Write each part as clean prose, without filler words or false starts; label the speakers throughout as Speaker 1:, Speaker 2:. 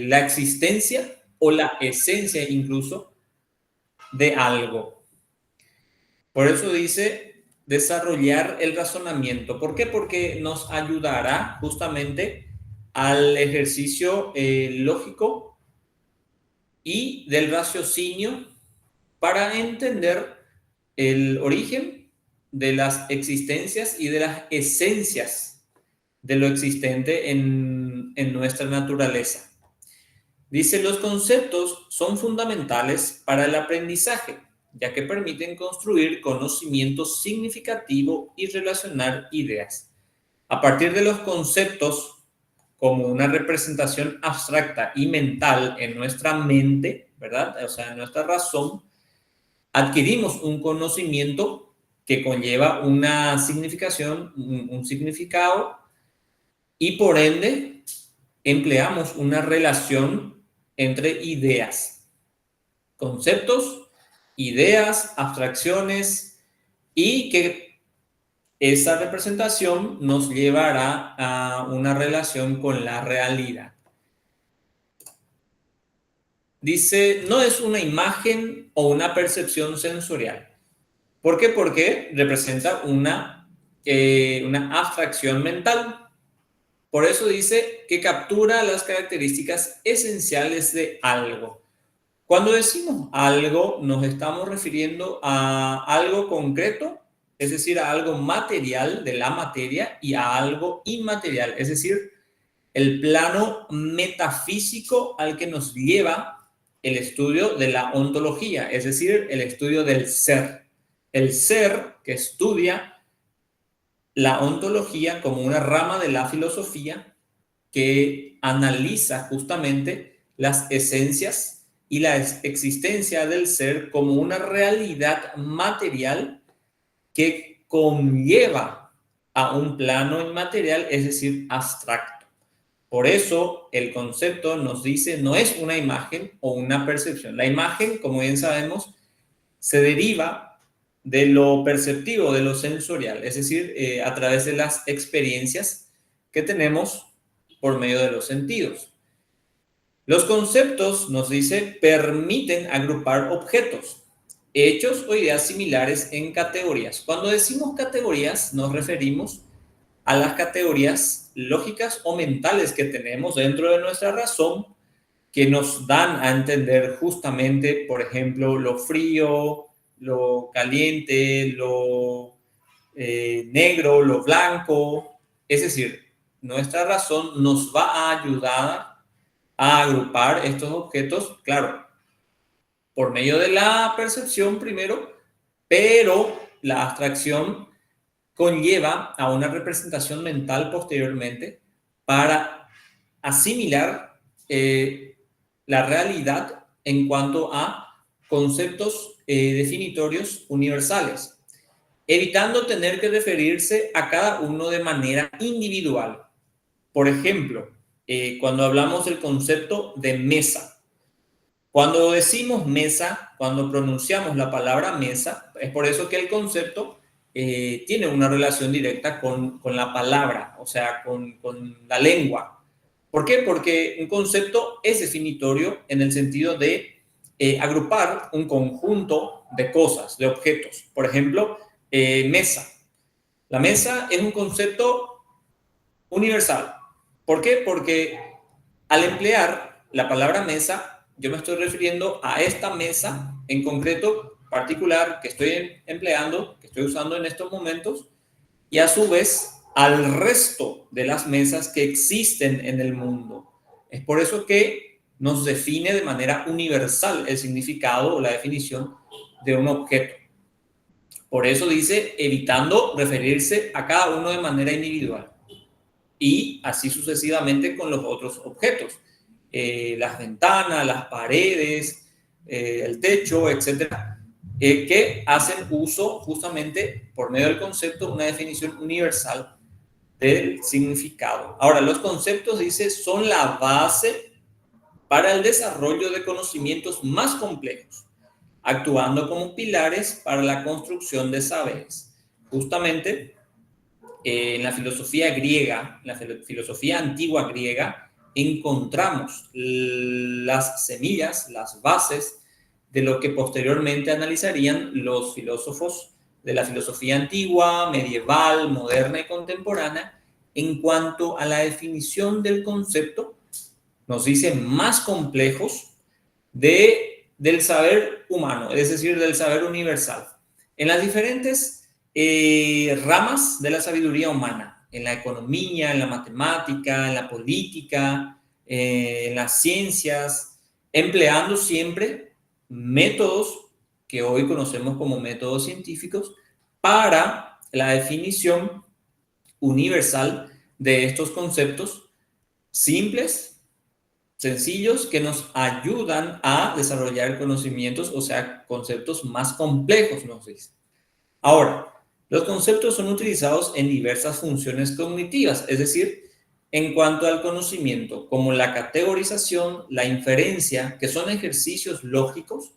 Speaker 1: la existencia o la esencia incluso de algo. Por eso dice desarrollar el razonamiento. ¿Por qué? Porque nos ayudará justamente al ejercicio lógico y del raciocinio para entender el origen de las existencias y de las esencias de lo existente en nuestra naturaleza. Dice, los conceptos son fundamentales para el aprendizaje, ya que permiten construir conocimiento significativo y relacionar ideas. A partir de los conceptos, como una representación abstracta y mental en nuestra mente, ¿verdad? O sea, en nuestra razón, adquirimos un conocimiento que conlleva una significación, un significado, y por ende empleamos una relación entre ideas, conceptos, ideas, abstracciones, y que esa representación nos llevará a una relación con la realidad. Dice, no es una imagen o una percepción sensorial. ¿Por qué? Porque representa una abstracción mental. Por eso dice que captura las características esenciales de algo. Cuando decimos algo, nos estamos refiriendo a algo concreto, es decir, a algo material de la materia, y a algo inmaterial, es decir, el plano metafísico al que nos lleva el estudio de la ontología, es decir, el estudio del ser. El ser que estudia la ontología como una rama de la filosofía que analiza justamente las esencias y la existencia del ser como una realidad material que conlleva a un plano inmaterial, es decir, abstracto. Por eso el concepto nos dice no es una imagen o una percepción. La imagen, como bien sabemos, se deriva de lo perceptivo, de lo sensorial, es decir, a través de las experiencias que tenemos por medio de los sentidos. Los conceptos, nos dice, permiten agrupar objetos, hechos o ideas similares en categorías. Cuando decimos categorías, nos referimos a las categorías lógicas o mentales que tenemos dentro de nuestra razón, que nos dan a entender justamente, por ejemplo, lo frío, lo caliente, lo negro, lo blanco. Es decir, nuestra razón nos va a ayudar a agrupar estos objetos, claro, por medio de la percepción primero, pero la abstracción conlleva a una representación mental posteriormente para asimilar la realidad en cuanto a conceptos definitorios universales, evitando tener que referirse a cada uno de manera individual. Por ejemplo, cuando hablamos del concepto de mesa, cuando decimos mesa, cuando pronunciamos la palabra mesa, es por eso que el concepto tiene una relación directa con la palabra, o sea, con la lengua. ¿Por qué? Porque un concepto es definitorio en el sentido de agrupar un conjunto de cosas, de objetos. Por ejemplo, mesa. La mesa es un concepto universal. ¿Por qué? Porque al emplear la palabra mesa, yo me estoy refiriendo a esta mesa en concreto particular que estoy empleando, que estoy usando en estos momentos, y a su vez al resto de las mesas que existen en el mundo. Es por eso que nos define de manera universal el significado o la definición de un objeto. Por eso dice, evitando referirse a cada uno de manera individual. Y así sucesivamente con los otros objetos. Las ventanas, las paredes, el techo, etcétera, que hacen uso justamente por medio del concepto, una definición universal del significado. Ahora, los conceptos, dice, son la base para el desarrollo de conocimientos más complejos, actuando como pilares para la construcción de saberes. Justamente, en la filosofía griega, en la filosofía antigua griega, encontramos las semillas, las bases de lo que posteriormente analizarían los filósofos de la filosofía antigua, medieval, moderna y contemporánea en cuanto a la definición del concepto, nos dice más complejos del saber humano, es decir, del saber universal. En las diferentes ramas de la sabiduría humana, en la economía, en la matemática, en la política, en las ciencias, empleando siempre métodos que hoy conocemos como métodos científicos para la definición universal de estos conceptos simples, sencillos, que nos ayudan a desarrollar conocimientos, o sea, conceptos más complejos, nos dice. Ahora, los conceptos son utilizados en diversas funciones cognitivas, es decir, en cuanto al conocimiento, como la categorización, la inferencia, que son ejercicios lógicos,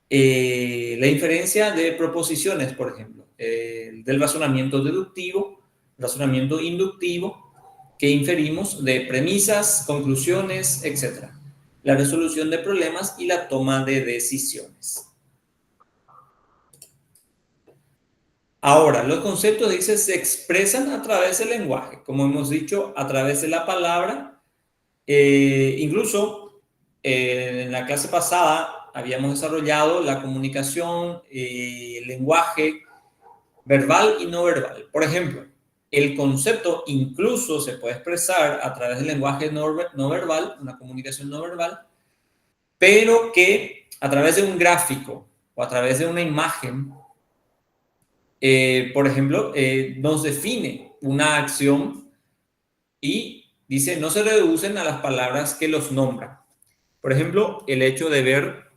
Speaker 1: la inferencia de proposiciones, por ejemplo, del razonamiento deductivo, razonamiento inductivo, que inferimos de premisas, conclusiones, etc. La resolución de problemas y la toma de decisiones. Ahora, los conceptos, dice, se expresan a través del lenguaje, como hemos dicho, a través de la palabra. Incluso en la clase pasada habíamos desarrollado la comunicación, el lenguaje verbal y no verbal. Por ejemplo, el concepto incluso se puede expresar a través del lenguaje no verbal, una comunicación no verbal, pero que a través de un gráfico o a través de una imagen, por ejemplo, nos define una acción y dice, no se reducen a las palabras que los nombran. Por ejemplo, el hecho de ver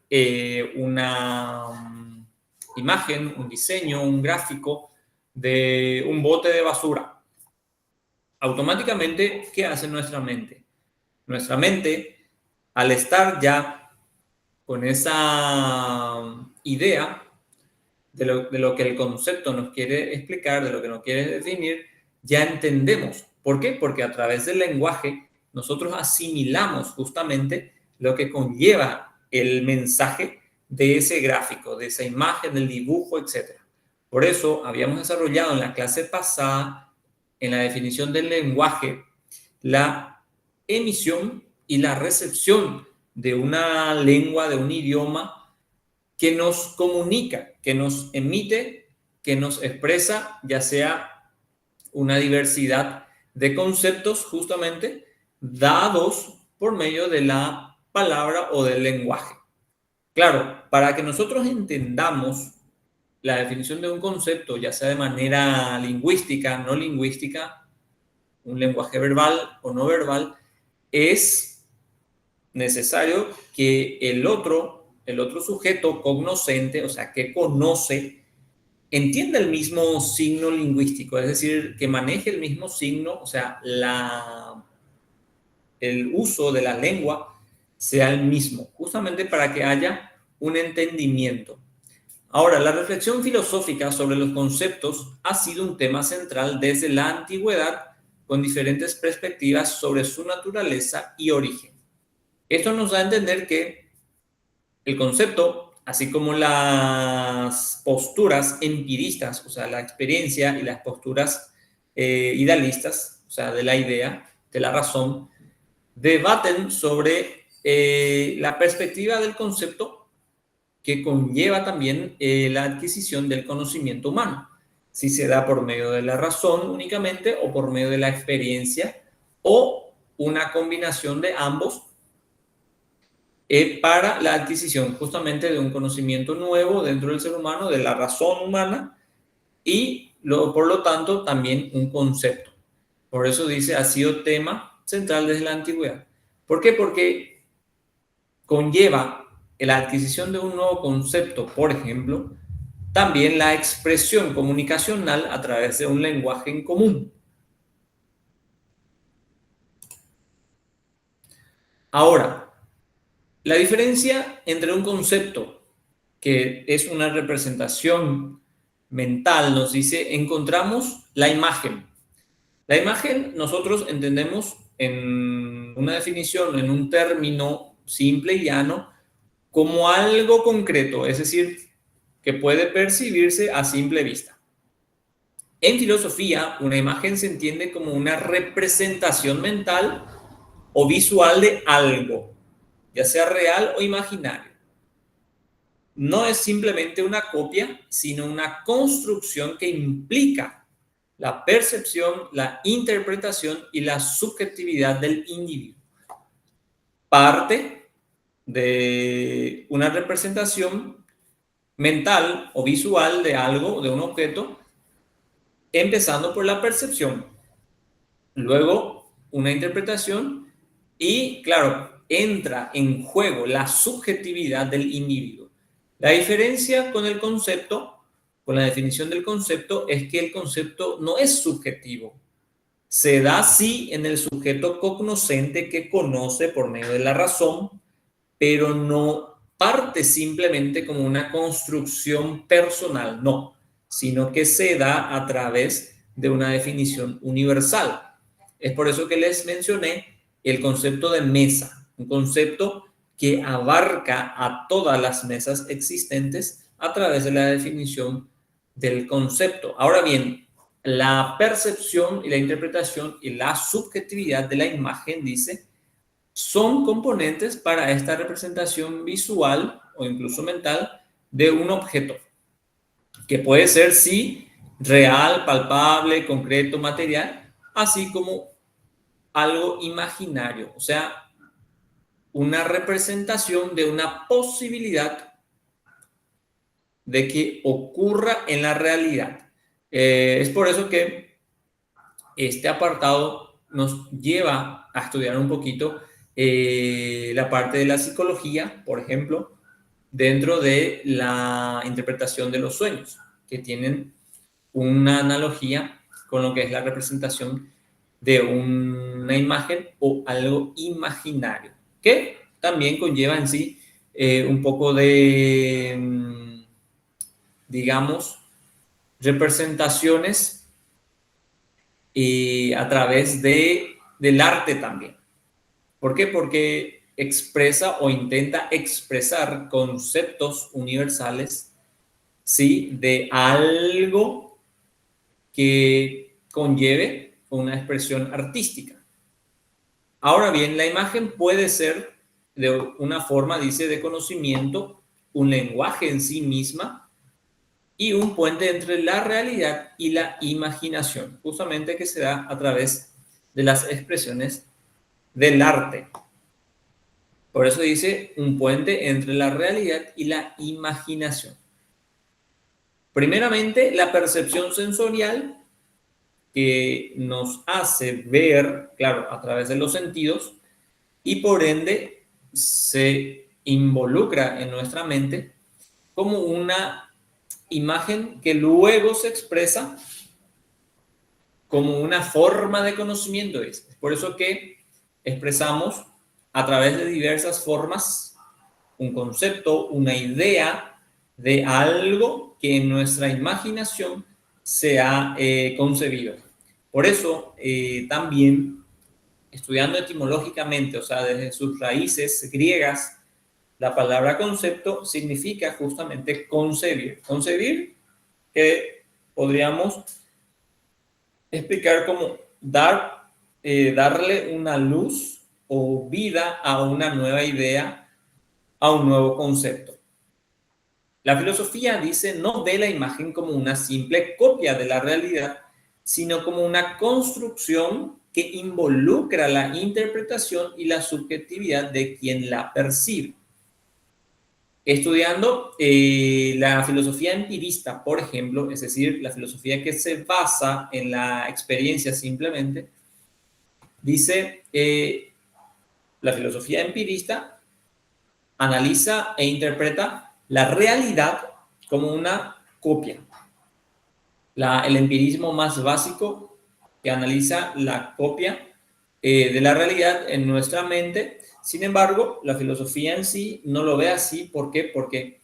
Speaker 1: una imagen, un diseño, un gráfico de un bote de basura. Automáticamente, ¿qué hace nuestra mente? Nuestra mente, al estar ya con esa idea de lo que el concepto nos quiere explicar, de lo que nos quiere definir, ya entendemos. ¿Por qué? Porque a través del lenguaje nosotros asimilamos justamente lo que conlleva el mensaje de ese gráfico, de esa imagen, del dibujo, etc. Por eso habíamos desarrollado en la clase pasada, en la definición del lenguaje, la emisión y la recepción de una lengua, de un idioma que nos comunica, que nos emite, que nos expresa, ya sea una diversidad de conceptos justamente dados por medio de la palabra o del lenguaje. Claro, para que nosotros entendamos la definición de un concepto, ya sea de manera lingüística, no lingüística, un lenguaje verbal o no verbal, es necesario que el otro sujeto cognoscente, o sea, que conoce, entienda el mismo signo lingüístico, es decir, que maneje el mismo signo, o sea, el uso de la lengua sea el mismo, justamente para que haya un entendimiento. Ahora, la reflexión filosófica sobre los conceptos ha sido un tema central desde la antigüedad, con diferentes perspectivas sobre su naturaleza y origen. Esto nos da a entender que el concepto, así como las posturas empiristas, o sea, la experiencia y las posturas idealistas, o sea, de la idea, de la razón, debaten sobre la perspectiva del concepto que conlleva también la adquisición del conocimiento humano, si se da por medio de la razón únicamente o por medio de la experiencia o una combinación de ambos para la adquisición justamente de un conocimiento nuevo dentro del ser humano, de la razón humana y por lo tanto también un concepto. Por eso dice, ha sido tema central desde la antigüedad. ¿Por qué? Porque conlleva la adquisición de un nuevo concepto, por ejemplo, también la expresión comunicacional a través de un lenguaje en común. Ahora, la diferencia entre un concepto que es una representación mental, nos dice, encontramos la imagen. La imagen nosotros entendemos en una definición, en un término simple y llano, como algo concreto, es decir, que puede percibirse a simple vista. En filosofía, una imagen se entiende como una representación mental o visual de algo, ya sea real o imaginario. No es simplemente una copia, sino una construcción que implica la percepción, la interpretación y la subjetividad del individuo. Parte de una representación mental o visual de algo, de un objeto, empezando por la percepción, luego una interpretación y, claro, entra en juego la subjetividad del individuo. La diferencia con el concepto, con la definición del concepto, es que el concepto no es subjetivo. Se da sí en el sujeto cognoscente que conoce por medio de la razón, pero no parte simplemente como una construcción personal, no, sino que se da a través de una definición universal. Es por eso que les mencioné el concepto de mesa, un concepto que abarca a todas las mesas existentes a través de la definición del concepto. Ahora bien, la percepción y la interpretación y la subjetividad de la imagen, dice, son componentes para esta representación visual o incluso mental de un objeto, que puede ser, sí, real, palpable, concreto, material, así como algo imaginario, o sea, una representación de una posibilidad de que ocurra en la realidad. Es por eso que este apartado nos lleva a estudiar un poquito la parte de la psicología, por ejemplo, dentro de la interpretación de los sueños, que tienen una analogía con lo que es la representación de una imagen o algo imaginario, que también conlleva en sí un poco de, digamos, representaciones a través del arte también. ¿Por qué? Porque expresa o intenta expresar conceptos universales, ¿sí? De algo que conlleve una expresión artística. Ahora bien, la imagen puede ser de una forma, dice, de conocimiento, un lenguaje en sí misma y un puente entre la realidad y la imaginación, justamente que se da a través de las expresiones del arte. Por eso dice un puente entre la realidad y la imaginación. Primeramente, la percepción sensorial que nos hace ver, claro, a través de los sentidos y por ende se involucra en nuestra mente como una imagen que luego se expresa como una forma de conocimiento. Es por eso que expresamos a través de diversas formas un concepto, una idea de algo que en nuestra imaginación se ha concebido. Por eso también estudiando etimológicamente, o sea, desde sus raíces griegas, la palabra concepto significa justamente concebir. Concebir que podríamos explicar como darle una luz o vida a una nueva idea, a un nuevo concepto. La filosofía dice no ve la imagen como una simple copia de la realidad, sino como una construcción que involucra la interpretación y la subjetividad de quien la percibe. Estudiando la filosofía empirista, por ejemplo, es decir, la filosofía que se basa en la experiencia simplemente, dice la filosofía empirista analiza e interpreta la realidad como una copia. El empirismo más básico que analiza la copia de la realidad en nuestra mente. Sin embargo, la filosofía en sí no lo ve así. ¿Por qué? Porque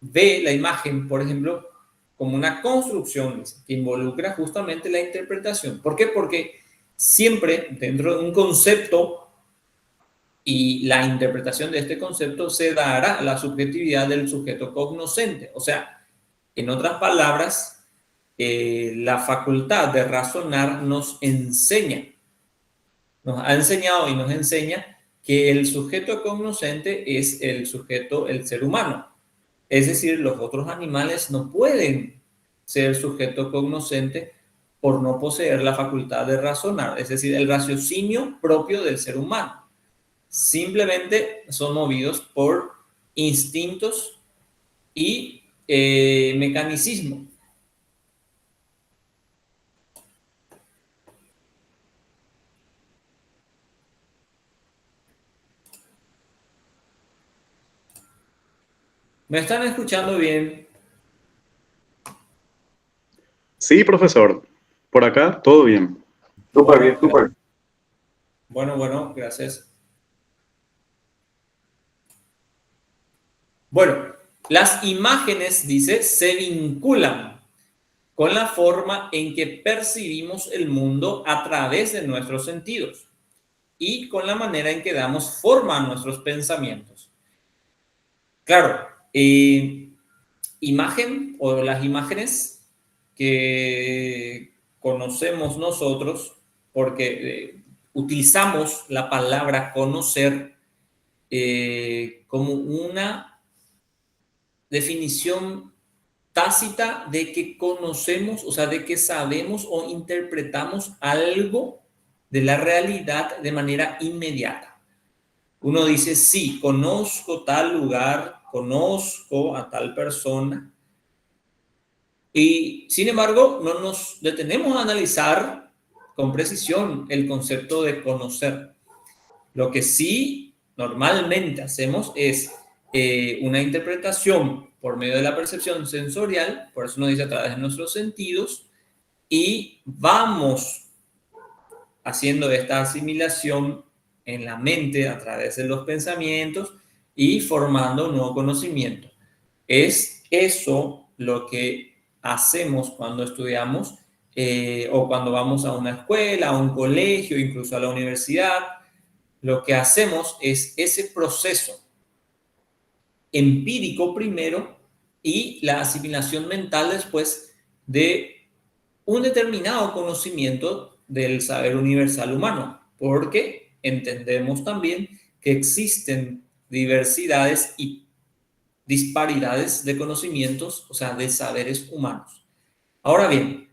Speaker 1: ve la imagen, por ejemplo, como una construcción que involucra justamente la interpretación. ¿Por qué? Porque siempre dentro de un concepto y la interpretación de este concepto se dará la subjetividad del sujeto cognoscente. O sea, en otras palabras, la facultad de razonar nos ha enseñado y nos enseña que el sujeto cognoscente es el sujeto, el ser humano. Es decir, los otros animales no pueden ser sujeto cognoscente por no poseer la facultad de razonar, es decir, el raciocinio propio del ser humano. Simplemente son movidos por instintos y mecanicismo. ¿Me están escuchando bien?
Speaker 2: Sí, profesor. Por acá, todo bien.
Speaker 3: Súper bien, súper.
Speaker 1: Bueno, gracias. Bueno, las imágenes, dice, se vinculan con la forma en que percibimos el mundo a través de nuestros sentidos y con la manera en que damos forma a nuestros pensamientos. Claro, imagen o las imágenes que conocemos nosotros, porque utilizamos la palabra conocer como una definición tácita de que conocemos, o sea, de que sabemos o interpretamos algo de la realidad de manera inmediata. Uno dice, sí, conozco tal lugar, conozco a tal persona, y sin embargo no nos detenemos a analizar con precisión el concepto de conocer. Lo que sí normalmente hacemos es una interpretación por medio de la percepción sensorial, por eso nos dice a través de nuestros sentidos, y vamos haciendo esta asimilación en la mente a través de los pensamientos y formando un nuevo conocimiento. Es eso lo que hacemos cuando estudiamos o cuando vamos a una escuela, a un colegio, incluso a la universidad. Lo que hacemos es ese proceso empírico primero y la asimilación mental después de un determinado conocimiento del saber universal humano, porque entendemos también que existen diversidades y disparidades de conocimientos, o sea, de saberes humanos. Ahora bien,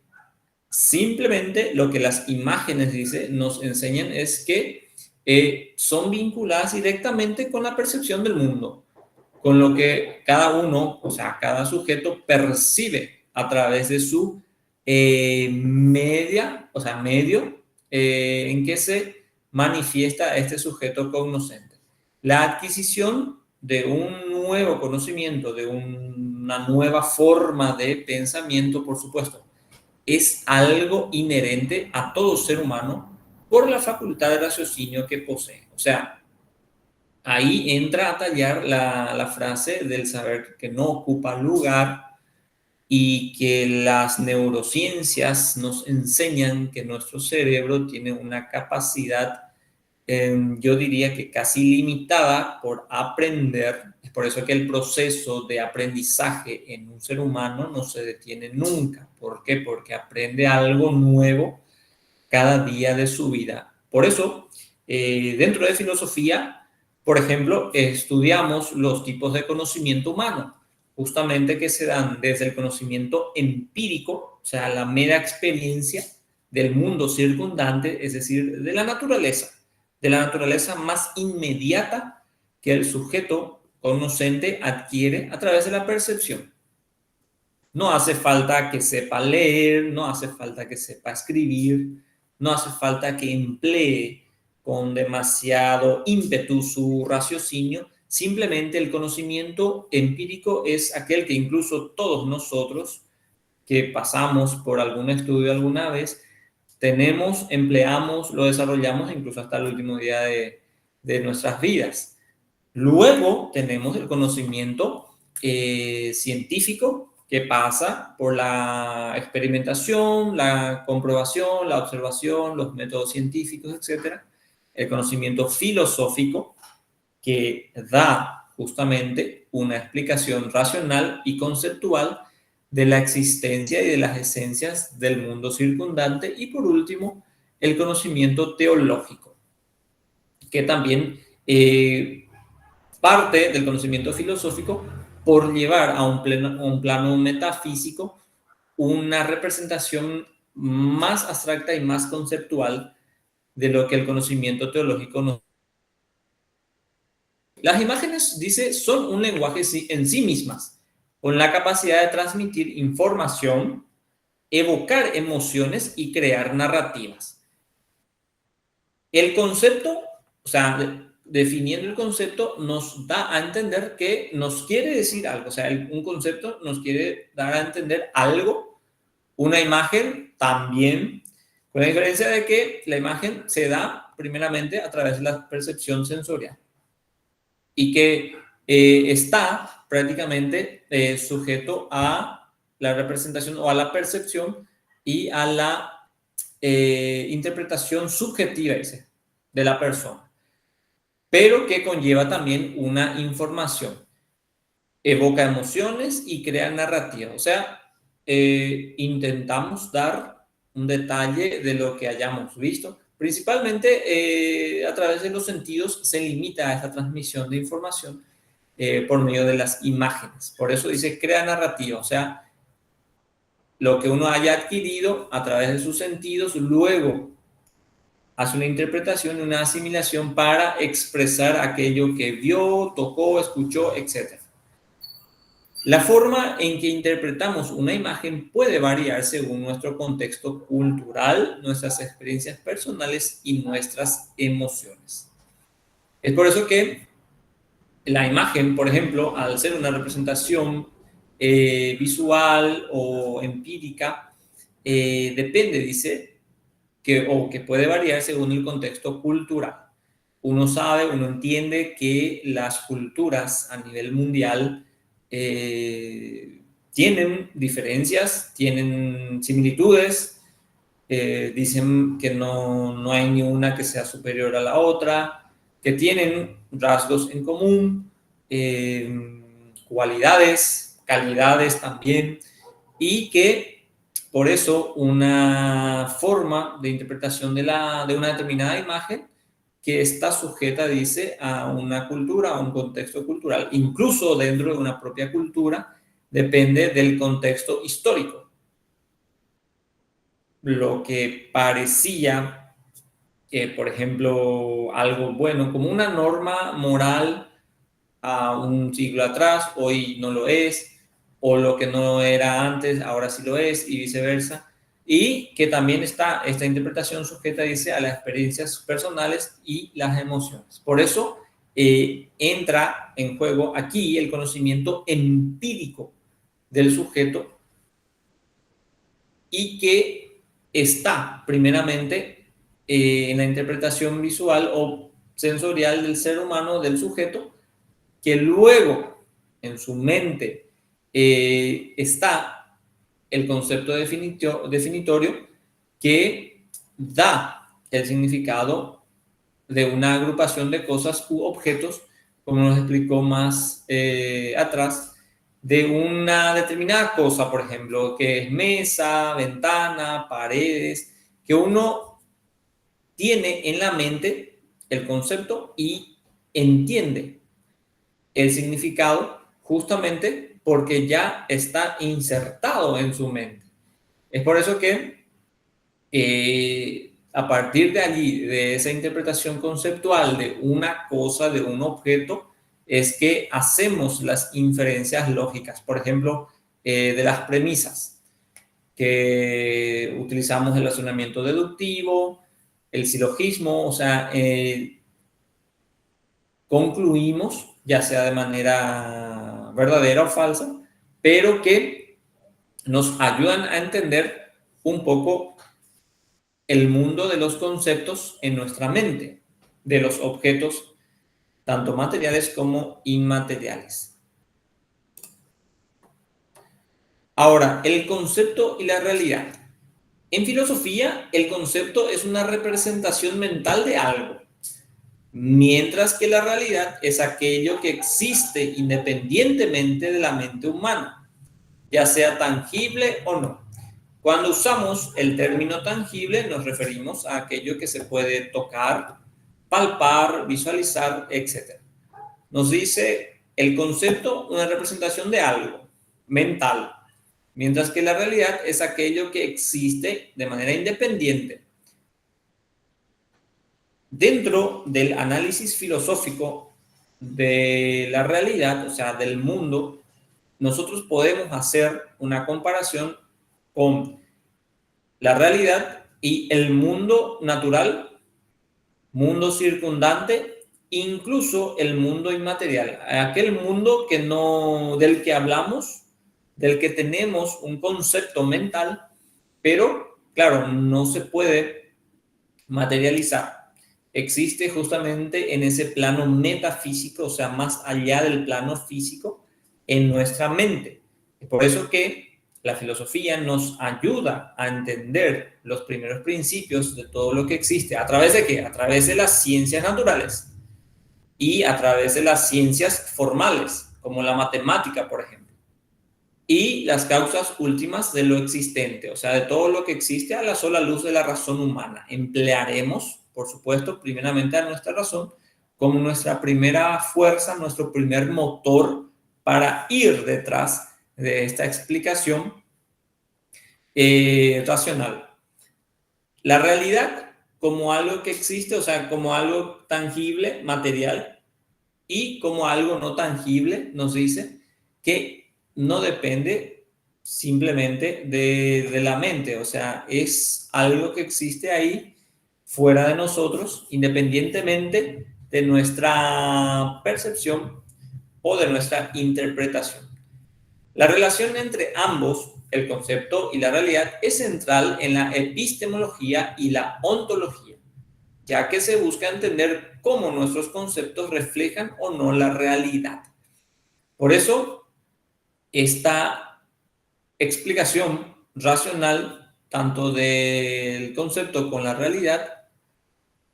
Speaker 1: simplemente lo que las imágenes nos enseñan es que son vinculadas directamente con la percepción del mundo, con lo que cada uno, o sea, cada sujeto percibe a través de su medio en que se manifiesta este sujeto cognoscente. La adquisición de un nuevo conocimiento, de una nueva forma de pensamiento, por supuesto, es algo inherente a todo ser humano por la facultad de raciocinio que posee. O sea, ahí entra a tallar la frase del saber que no ocupa lugar y que las neurociencias nos enseñan que nuestro cerebro tiene una capacidad, yo diría que casi limitada por aprender. Es por eso que el proceso de aprendizaje en un ser humano no se detiene nunca. ¿Por qué? Porque aprende algo nuevo cada día de su vida. Por eso, dentro de filosofía, por ejemplo, estudiamos los tipos de conocimiento humano, justamente que se dan desde el conocimiento empírico, o sea, la mera experiencia del mundo circundante, es decir, de la naturaleza más inmediata que el sujeto conocente adquiere a través de la percepción. No hace falta que sepa leer, no hace falta que sepa escribir, no hace falta que emplee con demasiado ímpetu su raciocinio. Simplemente el conocimiento empírico es aquel que incluso todos nosotros que pasamos por algún estudio alguna vez, tenemos, empleamos, lo desarrollamos incluso hasta el último día de nuestras vidas. Luego tenemos el conocimiento científico, que pasa por la experimentación, la comprobación, la observación, los métodos científicos, etc. El conocimiento filosófico, que da justamente una explicación racional y conceptual de la existencia y de las esencias del mundo circundante. Y por último, el conocimiento teológico, que también parte del conocimiento filosófico por llevar a un plano metafísico una representación más abstracta y más conceptual de lo que el conocimiento teológico nos... Las imágenes, dice, son un lenguaje en sí mismas, con la capacidad de transmitir información, evocar emociones y crear narrativas. El concepto, o sea, definiendo el concepto, nos da a entender que nos quiere decir algo. O sea, un concepto nos quiere dar a entender algo. Una imagen también, con la diferencia de que la imagen se da primeramente a través de la percepción sensorial y que está prácticamente sujeto a la representación o a la percepción y a la interpretación subjetiva de la persona, pero que conlleva también una información, evoca emociones y crea narrativa. O sea, intentamos dar un detalle de lo que hayamos visto. Principalmente a través de los sentidos se limita a esa transmisión de información por medio de las imágenes. Por eso dice crea narrativa, o sea, lo que uno haya adquirido a través de sus sentidos, luego hace una interpretación, una asimilación para expresar aquello que vio, tocó, escuchó, etc. La forma en que interpretamos una imagen puede variar según nuestro contexto cultural, nuestras experiencias personales y nuestras emociones. Es por eso que la imagen, por ejemplo, al ser una representación visual o empírica, depende, dice, que puede variar según el contexto cultural. Uno sabe, uno entiende que las culturas a nivel mundial tienen diferencias, tienen similitudes, dicen que no hay ni una que sea superior a la otra, que tienen rasgos en común, cualidades, calidades también, y que por eso una forma de interpretación de una determinada imagen que está sujeta, dice, a una cultura, a un contexto cultural, incluso dentro de una propia cultura, depende del contexto histórico. Lo que parecía que, por ejemplo, algo bueno, como una norma moral a un siglo atrás, hoy no lo es, o lo que no era antes, ahora sí lo es, y viceversa. Y que también está esta interpretación sujeta, dice, a las experiencias personales y las emociones. Por eso entra en juego aquí el conocimiento empírico del sujeto y que está primeramente en la interpretación visual o sensorial del ser humano, del sujeto, que luego en su mente está el concepto definitorio que da el significado de una agrupación de cosas u objetos, como nos explicó más atrás, de una determinada cosa, por ejemplo, que es mesa, ventana, paredes, que uno tiene en la mente el concepto y entiende el significado justamente porque ya está insertado en su mente. Es por eso que a partir de allí, de esa interpretación conceptual de una cosa, de un objeto, es que hacemos las inferencias lógicas, por ejemplo, de las premisas, que utilizamos el razonamiento deductivo, el silogismo, o sea, concluimos, ya sea de manera verdadera o falsa, pero que nos ayudan a entender un poco el mundo de los conceptos en nuestra mente, de los objetos, tanto materiales como inmateriales. Ahora, el concepto y la realidad. En filosofía, el concepto es una representación mental de algo, mientras que la realidad es aquello que existe independientemente de la mente humana, ya sea tangible o no. Cuando usamos el término tangible, nos referimos a aquello que se puede tocar, palpar, visualizar, etc. Nos dice el concepto, una representación de algo mental, mientras que la realidad es aquello que existe de manera independiente. Dentro del análisis filosófico de la realidad, o sea, del mundo, nosotros podemos hacer una comparación con la realidad y el mundo natural, mundo circundante, incluso el mundo inmaterial, aquel mundo que no, del que hablamos, del que tenemos un concepto mental, pero claro, no se puede materializar. Existe justamente en ese plano metafísico, o sea, más allá del plano físico, en nuestra mente. Es por eso que la filosofía nos ayuda a entender los primeros principios de todo lo que existe. ¿A través de qué? A través de las ciencias naturales y a través de las ciencias formales, como la matemática, por ejemplo. Y las causas últimas de lo existente, o sea, de todo lo que existe a la sola luz de la razón humana. Emplearemos, por supuesto, primeramente a nuestra razón como nuestra primera fuerza, nuestro primer motor para ir detrás de esta explicación racional. La realidad como algo que existe, o sea, como algo tangible, material, y como algo no tangible, nos dice que no depende simplemente de la mente, o sea, es algo que existe ahí fuera de nosotros, independientemente de nuestra percepción o de nuestra interpretación. La relación entre ambos, el concepto y la realidad, es central en la epistemología y la ontología, ya que se busca entender cómo nuestros conceptos reflejan o no la realidad. Por eso, esta explicación racional, tanto del concepto con la realidad,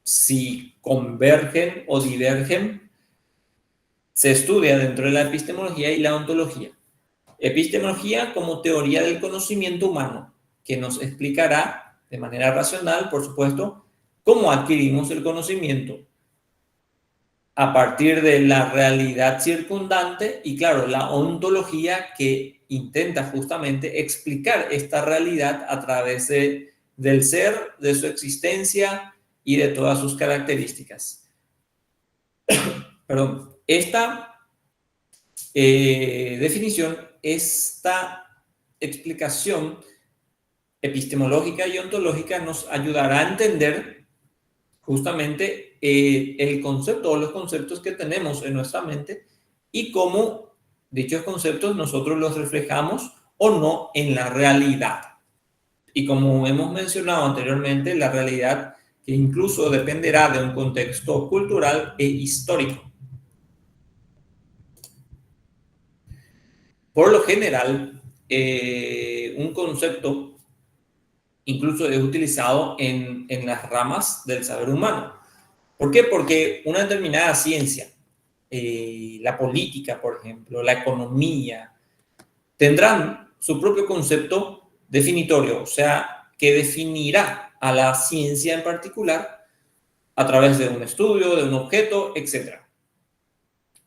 Speaker 1: si convergen o divergen, se estudia dentro de la epistemología y la ontología. Epistemología como teoría del conocimiento humano, que nos explicará de manera racional, por supuesto, cómo adquirimos el conocimiento a partir de la realidad circundante y, claro, la ontología que intenta justamente explicar esta realidad a través del ser, de su existencia y de todas sus características. Perdón, esta definición, esta explicación epistemológica y ontológica nos ayudará a entender justamente el concepto o los conceptos que tenemos en nuestra mente y cómo dichos conceptos nosotros los reflejamos o no en la realidad. Y como hemos mencionado anteriormente, la realidad que incluso dependerá de un contexto cultural e histórico. Por lo general, un concepto incluso es utilizado en las ramas del saber humano. ¿Por qué? Porque una determinada ciencia, la política, por ejemplo, la economía, tendrán su propio concepto definitorio, o sea, que definirá a la ciencia en particular a través de un estudio, de un objeto, etc.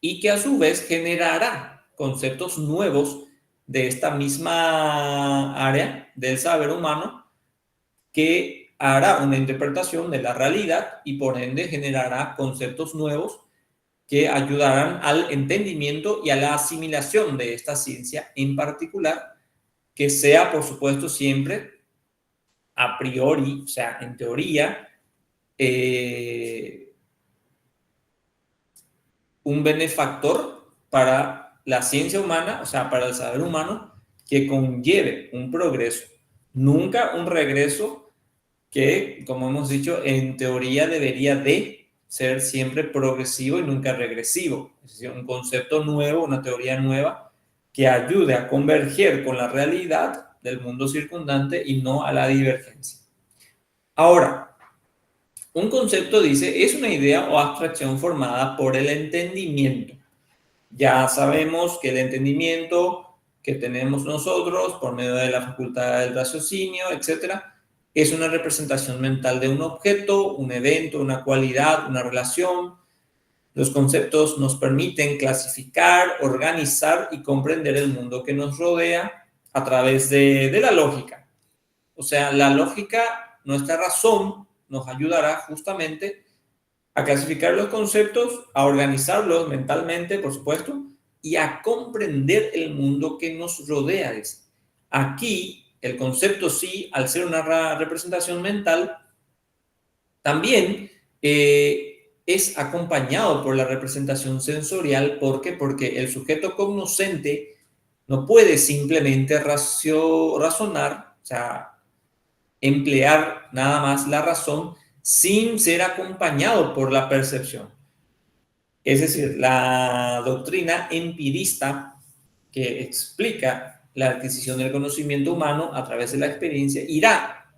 Speaker 1: Y que a su vez generará conceptos nuevos de esta misma área del saber humano que hará una interpretación de la realidad y por ende generará conceptos nuevos que ayudarán al entendimiento y a la asimilación de esta ciencia en particular, que sea, por supuesto, siempre a priori, o sea, en teoría, un benefactor para la ciencia humana, o sea, para el saber humano, que conlleve un progreso, nunca un regreso que, como hemos dicho, en teoría debería de ser siempre progresivo y nunca regresivo. Es decir, un concepto nuevo, una teoría nueva, que ayude a converger con la realidad del mundo circundante y no a la divergencia. Ahora, un concepto dice es una idea o abstracción formada por el entendimiento. Ya sabemos que el entendimiento que tenemos nosotros por medio de la facultad del raciocinio, etcétera, es una representación mental de un objeto, un evento, una cualidad, una relación. Los conceptos nos permiten clasificar, organizar y comprender el mundo que nos rodea a través de la lógica. O sea, la lógica, nuestra razón, nos ayudará justamente a clasificar los conceptos, a organizarlos mentalmente, por supuesto, y a comprender el mundo que nos rodea. Aquí, el concepto sí, al ser una representación mental, también es acompañado por la representación sensorial. ¿Por qué? Porque el sujeto cognoscente no puede simplemente razonar, o sea, emplear nada más la razón sin ser acompañado por la percepción. Es decir, la doctrina empirista que explica la adquisición del conocimiento humano a través de la experiencia irá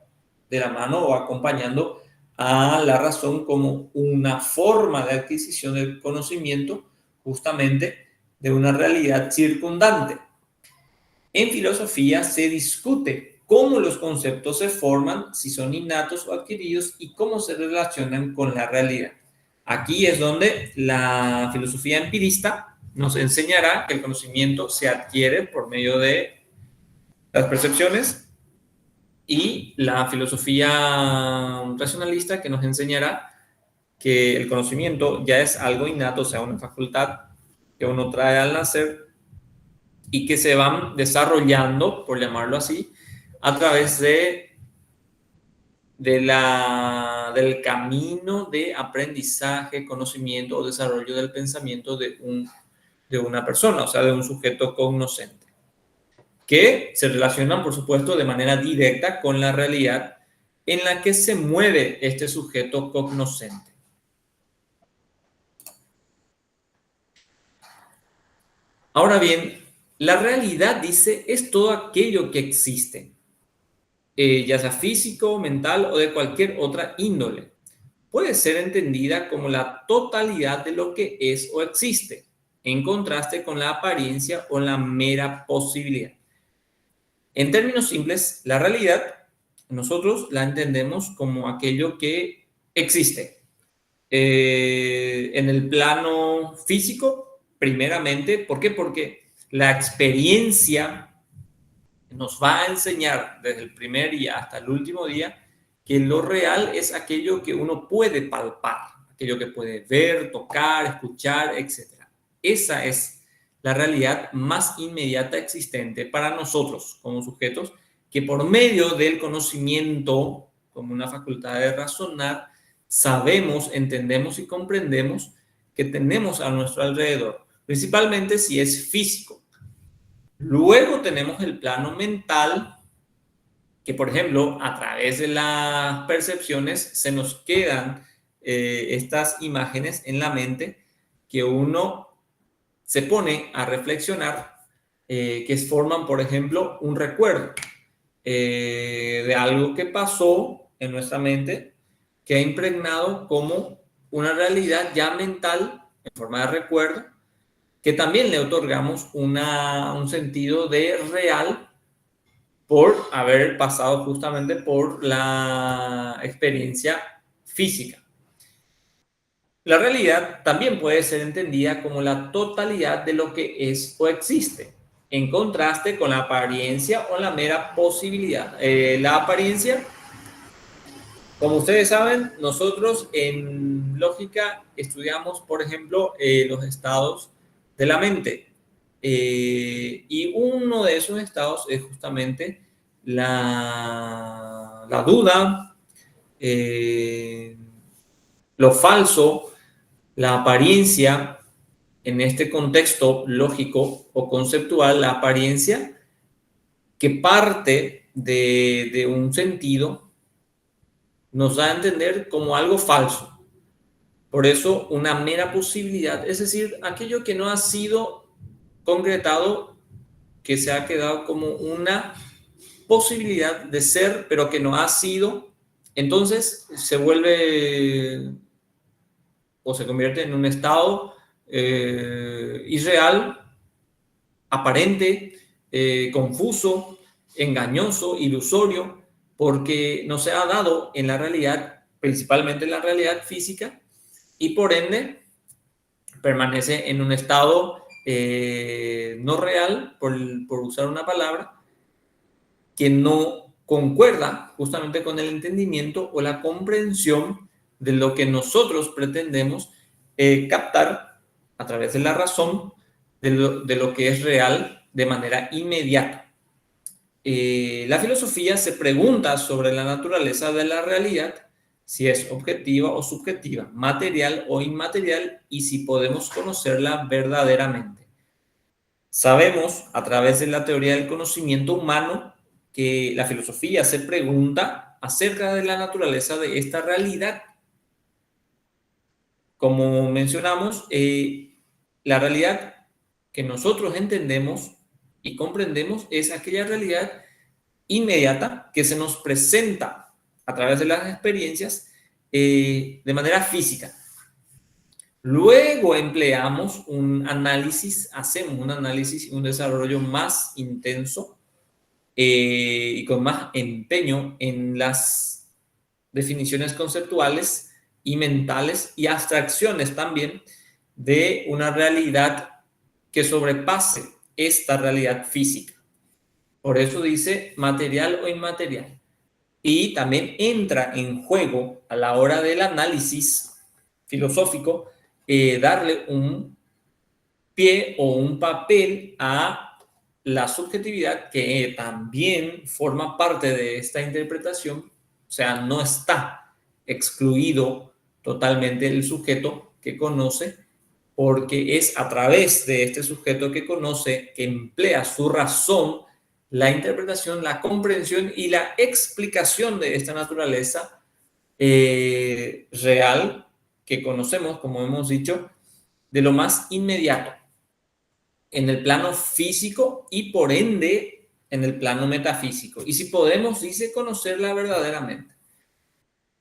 Speaker 1: de la mano o acompañando a la razón como una forma de adquisición del conocimiento justamente de una realidad circundante. En filosofía se discute cómo los conceptos se forman, si son innatos o adquiridos y cómo se relacionan con la realidad. Aquí es donde la filosofía empirista nos enseñará que el conocimiento se adquiere por medio de las percepciones y la filosofía racionalista que nos enseñará que el conocimiento ya es algo innato, o sea, una facultad que uno trae al nacer y que se van desarrollando, por llamarlo así, a través del camino de aprendizaje, conocimiento o desarrollo del pensamiento de una persona, o sea, de un sujeto cognoscente, que se relacionan, por supuesto, de manera directa con la realidad en la que se mueve este sujeto cognoscente. Ahora bien, la realidad, dice, es todo aquello que existe, ya sea físico, mental o de cualquier otra índole. Puede ser entendida como la totalidad de lo que es o existe, en contraste con la apariencia o la mera posibilidad. En términos simples, la realidad nosotros la entendemos como aquello que existe. En el plano físico, primeramente, ¿por qué? Porque la experiencia nos va a enseñar desde el primer día hasta el último día que lo real es aquello que uno puede palpar, aquello que puede ver, tocar, escuchar, etc. Esa es la realidad más inmediata existente para nosotros como sujetos, que por medio del conocimiento, como una facultad de razonar, sabemos, entendemos y comprendemos que tenemos a nuestro alrededor, principalmente si es físico. Luego tenemos el plano mental, que por ejemplo, a través de las percepciones se nos quedan estas imágenes en la mente que uno se pone a reflexionar, que forman, por ejemplo, un recuerdo de algo que pasó en nuestra mente, que ha impregnado como una realidad ya mental en forma de recuerdo, que también le otorgamos un sentido de real por haber pasado justamente por la experiencia física. La realidad también puede ser entendida como la totalidad de lo que es o existe, en contraste con la apariencia o la mera posibilidad. La apariencia, como ustedes saben, nosotros en lógica estudiamos, por ejemplo, los estados de la mente. Y uno de esos estados es justamente la duda, lo falso, la apariencia. En este contexto lógico o conceptual, la apariencia que parte de un sentido nos da a entender como algo falso. Por eso, una mera posibilidad, es decir, aquello que no ha sido concretado que se ha quedado como una posibilidad de ser, pero que no ha sido, entonces se vuelve o se convierte en un estado irreal, aparente, confuso, engañoso, ilusorio, porque no se ha dado en la realidad, principalmente en la realidad física, y por ende permanece en un estado no real, por usar una palabra, que no concuerda justamente con el entendimiento o la comprensión de lo que nosotros pretendemos captar a través de la razón de lo que es real de manera inmediata. La filosofía se pregunta sobre la naturaleza de la realidad, si es objetiva o subjetiva, material o inmaterial, y si podemos conocerla verdaderamente. Sabemos a través de la teoría del conocimiento humano que la filosofía se pregunta acerca de la naturaleza de esta realidad. Como mencionamos, la realidad que nosotros entendemos y comprendemos es aquella realidad inmediata que se nos presenta a través de las experiencias de manera física. Luego empleamos un análisis, hacemos un análisis y un desarrollo más intenso y con más empeño en las definiciones conceptuales y mentales y abstracciones también de una realidad que sobrepase esta realidad física. Por eso dice material o inmaterial. Y también entra en juego a la hora del análisis filosófico darle un pie o un papel a la subjetividad que también forma parte de esta interpretación, o sea, no está excluido totalmente el sujeto que conoce, porque es a través de este sujeto que conoce que emplea su razón, la interpretación, la comprensión y la explicación de esta naturaleza real que conocemos, como hemos dicho, de lo más inmediato, en el plano físico y por ende en el plano metafísico. Y si podemos, dice, conocerla verdaderamente.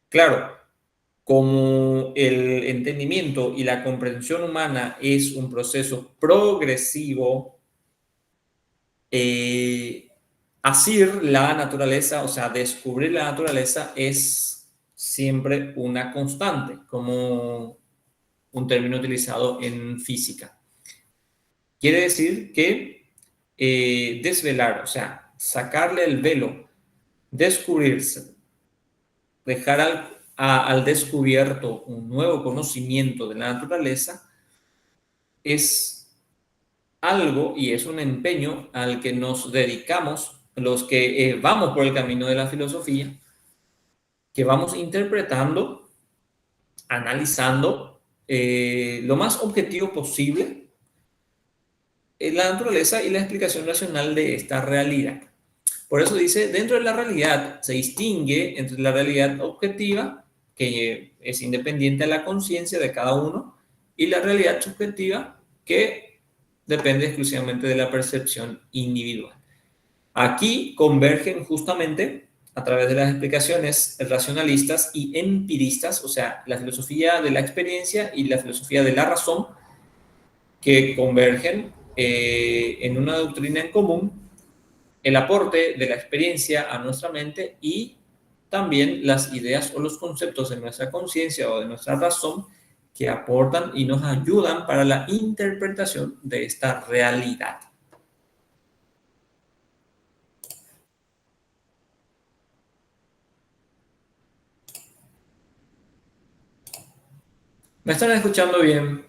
Speaker 1: Claro, como el entendimiento y la comprensión humana es un proceso progresivo, asir la naturaleza, o sea, descubrir la naturaleza es siempre una constante, como un término utilizado en física. Quiere decir que desvelar, o sea, sacarle el velo, descubrirse, dejar al descubierto un nuevo conocimiento de la naturaleza es algo y es un empeño al que nos dedicamos los que vamos por el camino de la filosofía, que vamos interpretando, analizando lo más objetivo posible la naturaleza y la explicación racional de esta realidad. Por eso dice, dentro de la realidad se distingue entre la realidad objetiva, que es independiente de la conciencia de cada uno, y la realidad subjetiva, que depende exclusivamente de la percepción individual. Aquí convergen justamente a través de las explicaciones racionalistas y empiristas, o sea, la filosofía de la experiencia y la filosofía de la razón, que convergen en una doctrina en común, el aporte de la experiencia a nuestra mente y también las ideas o los conceptos de nuestra conciencia o de nuestra razón que aportan y nos ayudan para la interpretación de esta realidad. ¿Me están escuchando bien?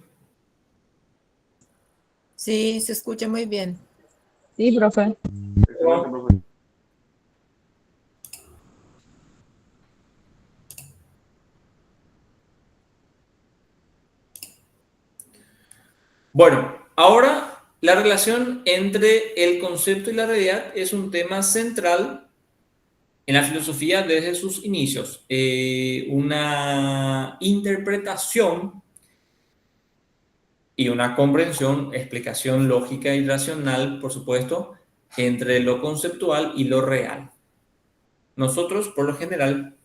Speaker 3: Sí, se escucha muy bien.
Speaker 4: Sí, profe.
Speaker 1: Bueno, ahora la relación entre el concepto y la realidad es un tema central en la filosofía desde sus inicios. Una interpretación y una comprensión, explicación lógica y racional, por supuesto, entre lo conceptual y lo real. Nosotros, por lo general,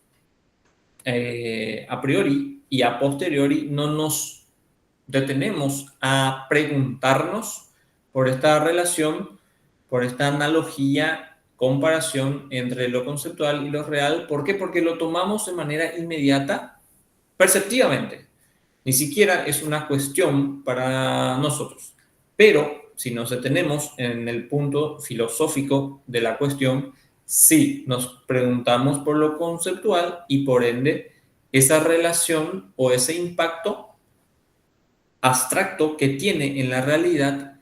Speaker 1: a priori y a posteriori, no nos detenemos a preguntarnos por esta relación, por esta analogía, comparación entre lo conceptual y lo real. ¿Por qué? Porque lo tomamos de manera inmediata, perceptivamente. Ni siquiera es una cuestión para nosotros. Pero si nos detenemos en el punto filosófico de la cuestión, sí nos preguntamos por lo conceptual y por ende esa relación o ese impacto abstracto que tiene en la realidad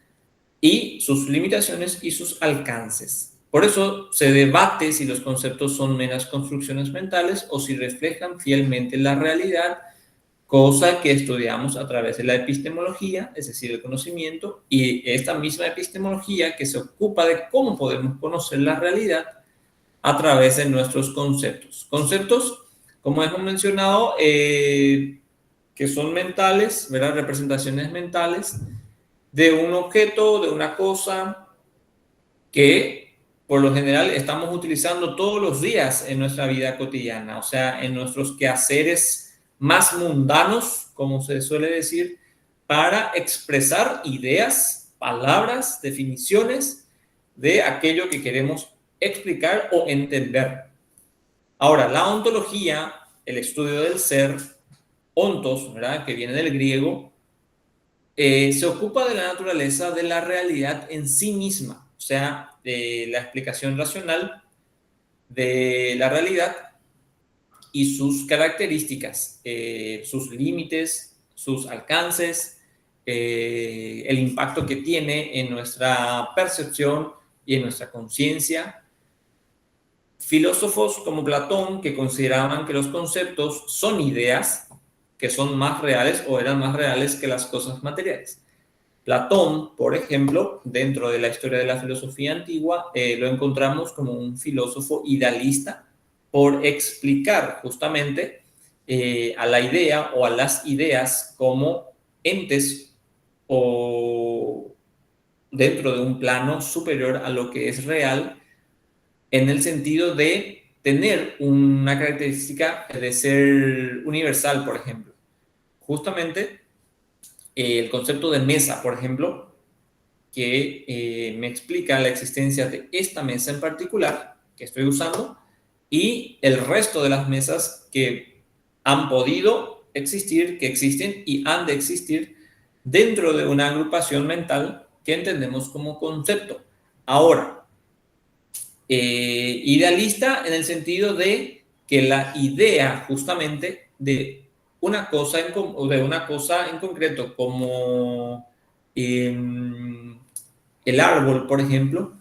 Speaker 1: y sus limitaciones y sus alcances. Por eso se debate si los conceptos son meras construcciones mentales o si reflejan fielmente la realidad, cosa que estudiamos a través de la epistemología, es decir, el conocimiento, y esta misma epistemología que se ocupa de cómo podemos conocer la realidad a través de nuestros conceptos. Conceptos, como hemos mencionado, que son mentales, ¿verdad? Representaciones mentales de un objeto, de una cosa que por lo general estamos utilizando todos los días en nuestra vida cotidiana, o sea, en nuestros quehaceres más mundanos, como se suele decir, para expresar ideas, palabras, definiciones de aquello que queremos explicar o entender. Ahora, la ontología, el estudio del ser, ontos, ¿verdad? Que viene del griego, se ocupa de la naturaleza de la realidad en sí misma, o sea, de la explicación racional de la realidad y sus características, sus límites, sus alcances, el impacto que tiene en nuestra percepción y en nuestra conciencia. Filósofos como Platón, que consideraban que los conceptos son ideas que son más reales o eran más reales que las cosas materiales. Platón, por ejemplo, dentro de la historia de la filosofía antigua, lo encontramos como un filósofo idealista por explicar justamente a la idea o a las ideas como entes o dentro de un plano superior a lo que es real, en el sentido de tener una característica de ser universal, por ejemplo. Justamente el concepto de mesa, por ejemplo, que me explica la existencia de esta mesa en particular que estoy usando y el resto de las mesas que han podido existir, que existen y han de existir dentro de una agrupación mental que entendemos como concepto. Ahora, idealista en el sentido de que la idea justamente de una cosa en concreto como el árbol, por ejemplo,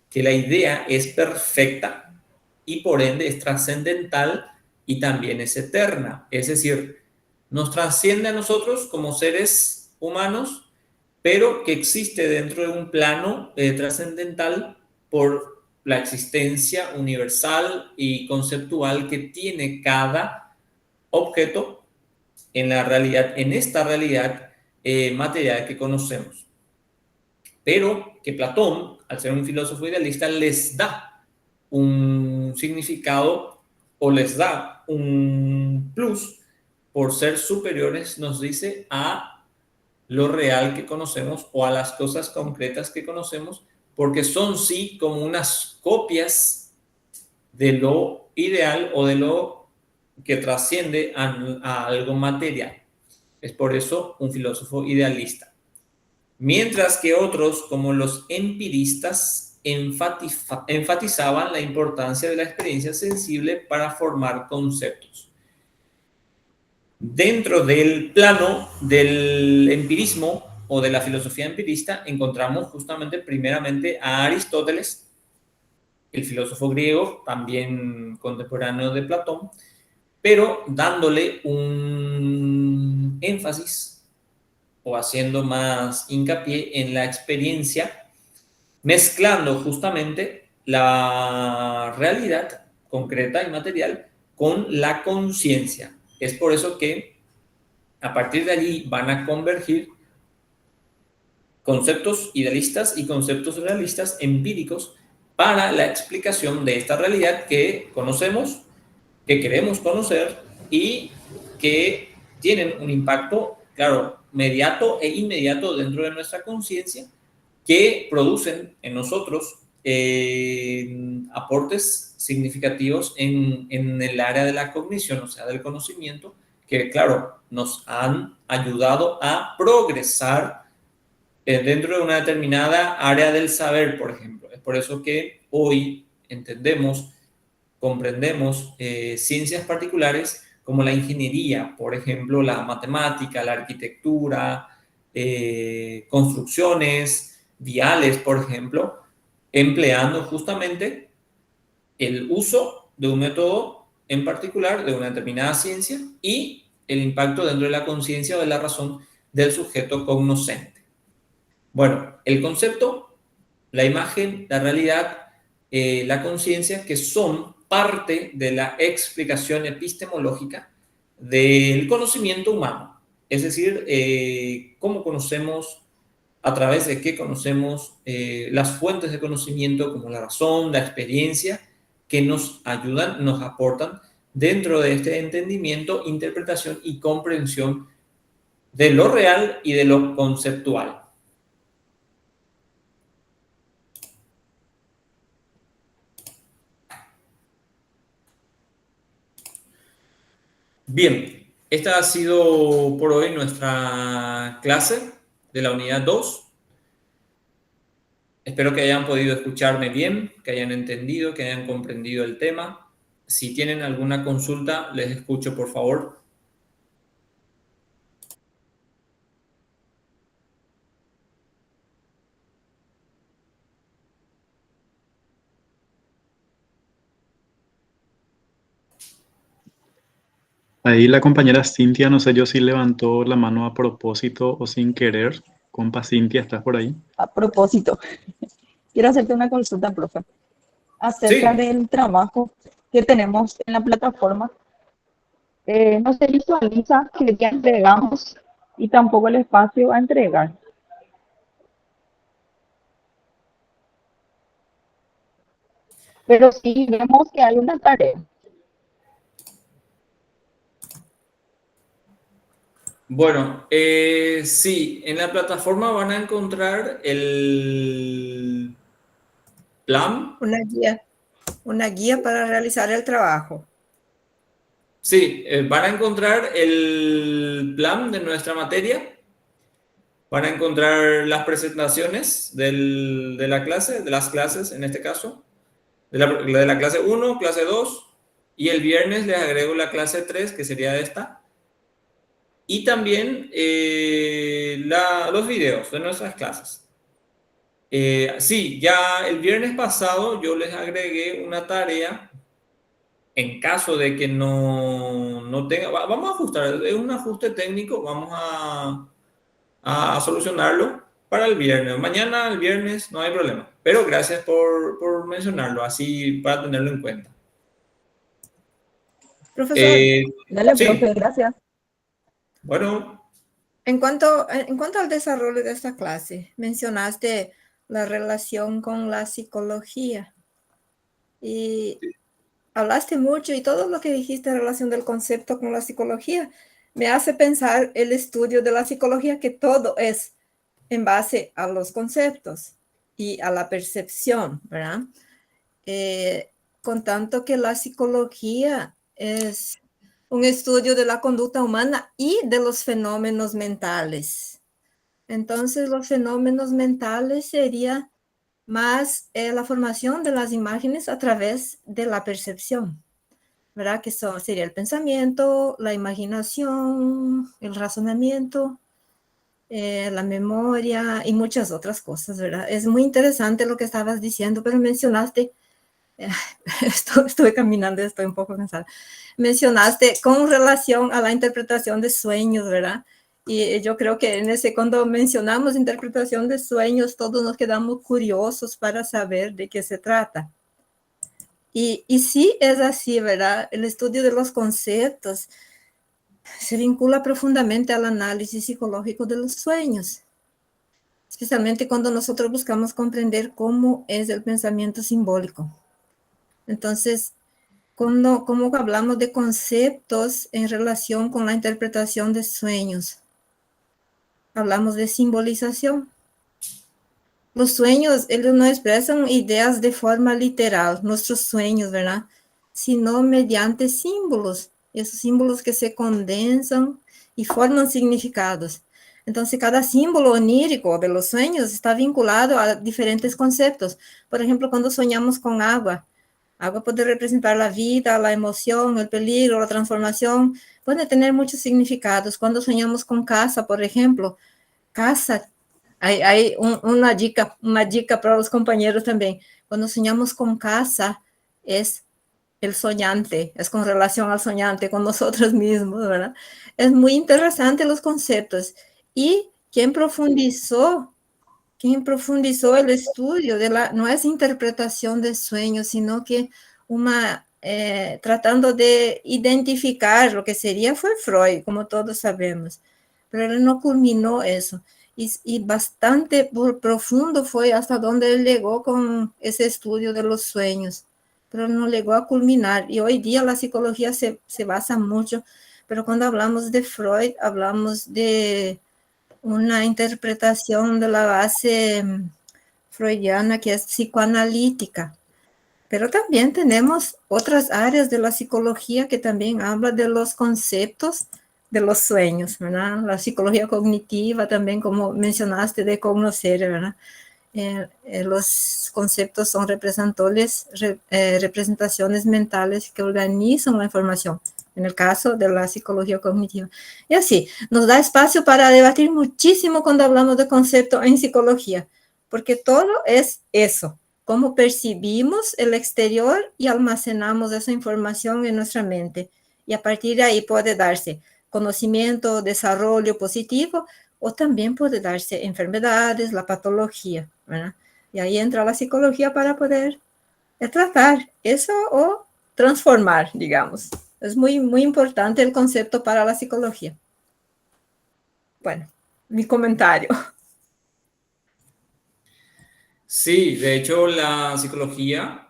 Speaker 1: que la idea es perfecta y por ende es trascendental y también es eterna. Es decir, nos trasciende a nosotros como seres humanos, pero que existe dentro de un plano trascendental por la existencia universal y conceptual que tiene cada objeto en la realidad, en esta realidad material que conocemos. Pero que Platón, al ser un filósofo idealista, les da un significado o les da un plus por ser superiores, nos dice, a lo real que conocemos o a las cosas concretas que conocemos, porque son sí como unas copias de lo ideal o de lo que trasciende a algo material. Es por eso un filósofo idealista. Mientras que otros, como los empiristas, enfatizaban la importancia de la experiencia sensible para formar conceptos. Dentro del plano del empirismo o de la filosofía empirista encontramos justamente primeramente a Aristóteles, el filósofo griego, también contemporáneo de Platón, pero dándole un énfasis o haciendo más hincapié en la experiencia, mezclando justamente la realidad concreta y material con la conciencia. Es por eso que a partir de allí van a convergir conceptos idealistas y conceptos realistas empíricos para la explicación de esta realidad que conocemos, que queremos conocer y que tienen un impacto, claro, mediato e inmediato dentro de nuestra conciencia, que producen en nosotros aportes significativos en el área de la cognición, o sea, del conocimiento, que, claro, nos han ayudado a progresar dentro de una determinada área del saber, por ejemplo. Es por eso que hoy entendemos, comprendemos ciencias particulares como la ingeniería, por ejemplo, la matemática, la arquitectura, construcciones viales, por ejemplo, empleando justamente el uso de un método en particular, de una determinada ciencia, y el impacto dentro de la conciencia o de la razón del sujeto cognoscente. Bueno, el concepto, la imagen, la realidad, la conciencia, que son parte de la explicación epistemológica del conocimiento humano. Es decir, cómo conocemos, a través de qué conocemos las fuentes de conocimiento como la razón, la experiencia, que nos ayudan, nos aportan dentro de este entendimiento, interpretación y comprensión de lo real y de lo conceptual. Bien, esta ha sido por hoy nuestra clase de la unidad 2. Espero que hayan podido escucharme bien, que hayan entendido, que hayan comprendido el tema. Si tienen alguna consulta, les escucho, por favor.
Speaker 2: Ahí la compañera Cintia, no sé yo si levantó la mano a propósito o sin querer. Compa Cintia, ¿estás por ahí?
Speaker 4: A propósito, quiero hacerte una consulta, profe, acerca
Speaker 1: Sí,
Speaker 4: del trabajo que tenemos en la plataforma. No se visualiza que ya entregamos y tampoco el espacio a entregar, pero sí vemos que hay una tarea.
Speaker 1: bueno, sí, en la plataforma van a encontrar el plan.
Speaker 3: Una guía para realizar el trabajo.
Speaker 1: Sí, van a encontrar el plan de nuestra materia. Van a encontrar las presentaciones de la clase, de las clases en este caso, de la clase 1, clase 2, y el viernes les agrego la clase 3, que sería esta, y también los videos de nuestras clases. Sí, ya el viernes pasado yo les agregué una tarea en caso de que no tenga, vamos a ajustar, es un ajuste técnico, vamos a solucionarlo para el viernes. Mañana, el viernes, no hay problema. Pero gracias por mencionarlo, así para tenerlo en cuenta.
Speaker 3: Profesor,
Speaker 4: Dale, profe,
Speaker 1: Sí,
Speaker 4: gracias.
Speaker 1: bueno,
Speaker 3: en cuanto al desarrollo de esta clase, mencionaste la relación con la psicología y hablaste mucho y todo lo que dijiste en relación del concepto con la psicología me hace pensar el estudio de la psicología, que todo es en base a los conceptos y a la percepción, ¿verdad? Con tanto que la psicología es un estudio de la conducta humana y de los fenómenos mentales. Entonces, los fenómenos mentales sería más la formación de las imágenes a través de la percepción, ¿verdad? Que sería el pensamiento, la imaginación, el razonamiento, la memoria y muchas otras cosas, ¿verdad? Es muy interesante lo que estabas diciendo, pero mencionaste, estoy caminando, estoy un poco cansada, mencionaste con relación a la interpretación de sueños, ¿verdad? Y yo creo que cuando mencionamos interpretación de sueños, todos nos quedamos curiosos para saber de qué se trata. Y sí es así, ¿verdad? El estudio de los conceptos se vincula profundamente al análisis psicológico de los sueños. especialmente cuando nosotros buscamos comprender cómo es el pensamiento simbólico. Entonces, como hablamos de conceptos en relación con la interpretación de sueños, hablamos de simbolización. Los sueños, ellos no expresan ideas de forma literal, nuestros sueños, ¿verdad? Sino mediante símbolos, esos símbolos que se condensan y forman significados. Entonces, cada símbolo onírico de los sueños está vinculado a diferentes conceptos. Por ejemplo, cuando soñamos con agua, agua puede representar la vida, la emoción, el peligro, la transformación, puede tener muchos significados. Cuando soñamos con casa, por ejemplo, casa, hay una dica para los compañeros también. Cuando soñamos con casa, es el soñante, es con relación al soñante, con nosotros mismos, ¿verdad? Es muy interesante los conceptos. Y quien profundizó el estudio de la, no es interpretación de sueños, sino que tratando de identificar lo que sería fue Freud, como todos sabemos, pero él no culminó eso. Y bastante profundo fue hasta donde él llegó con ese estudio de los sueños, pero no llegó a culminar. Y hoy día la psicología se basa mucho, pero cuando hablamos de Freud, hablamos de una interpretación de la base freudiana que es psicoanalítica. Pero también tenemos otras áreas de la psicología que también hablan de los conceptos de los sueños, ¿verdad? La psicología cognitiva también, como mencionaste, de conocer, ¿verdad? Los conceptos son representaciones mentales que organizan la información, en el caso de la psicología cognitiva. Y así, nos da espacio para debatir muchísimo cuando hablamos de concepto en psicología, porque todo es eso, cómo percibimos el exterior y almacenamos esa información en nuestra mente. Y a partir de ahí puede darse conocimiento, desarrollo positivo, o también puede darse enfermedades, la patología, ¿verdad? Y ahí entra la psicología para poder tratar eso o transformar, digamos. Es muy, muy importante el concepto para la psicología. Bueno, mi comentario.
Speaker 1: Sí, de hecho la psicología,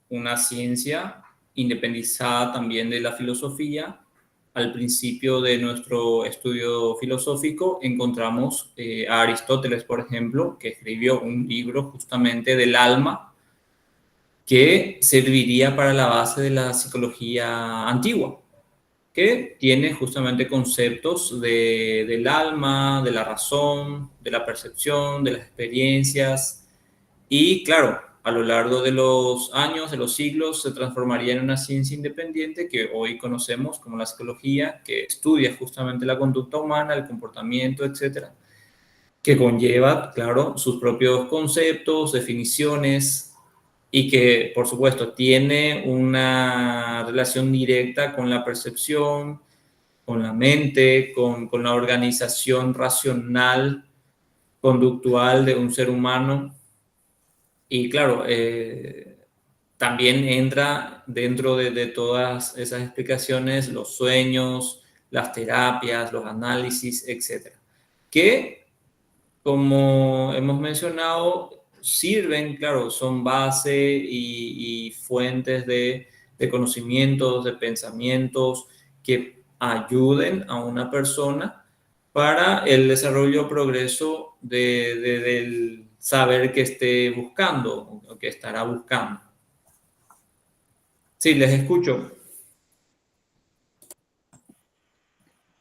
Speaker 1: una ciencia independizada también de la filosofía. Al principio de nuestro estudio filosófico encontramos a Aristóteles, por ejemplo, que escribió un libro justamente del alma que serviría para la base de la psicología antigua, que tiene justamente conceptos del alma, de la razón, de la percepción, de las experiencias. Y claro, a lo largo de los años, de los siglos, se transformaría en una ciencia independiente que hoy conocemos como la psicología, que estudia justamente la conducta humana, el comportamiento, etcétera, que conlleva, claro, sus propios conceptos, definiciones y que, por supuesto, tiene una relación directa con la percepción, con la mente, con la organización racional, conductual de un ser humano. Y claro, también entra dentro de todas esas explicaciones los sueños, las terapias, los análisis, etcétera, que, como hemos mencionado, sirven, claro, son base y fuentes de conocimientos, de pensamientos que ayuden a una persona para el desarrollo o progreso del saber que esté buscando o que estará buscando. Sí, les escucho.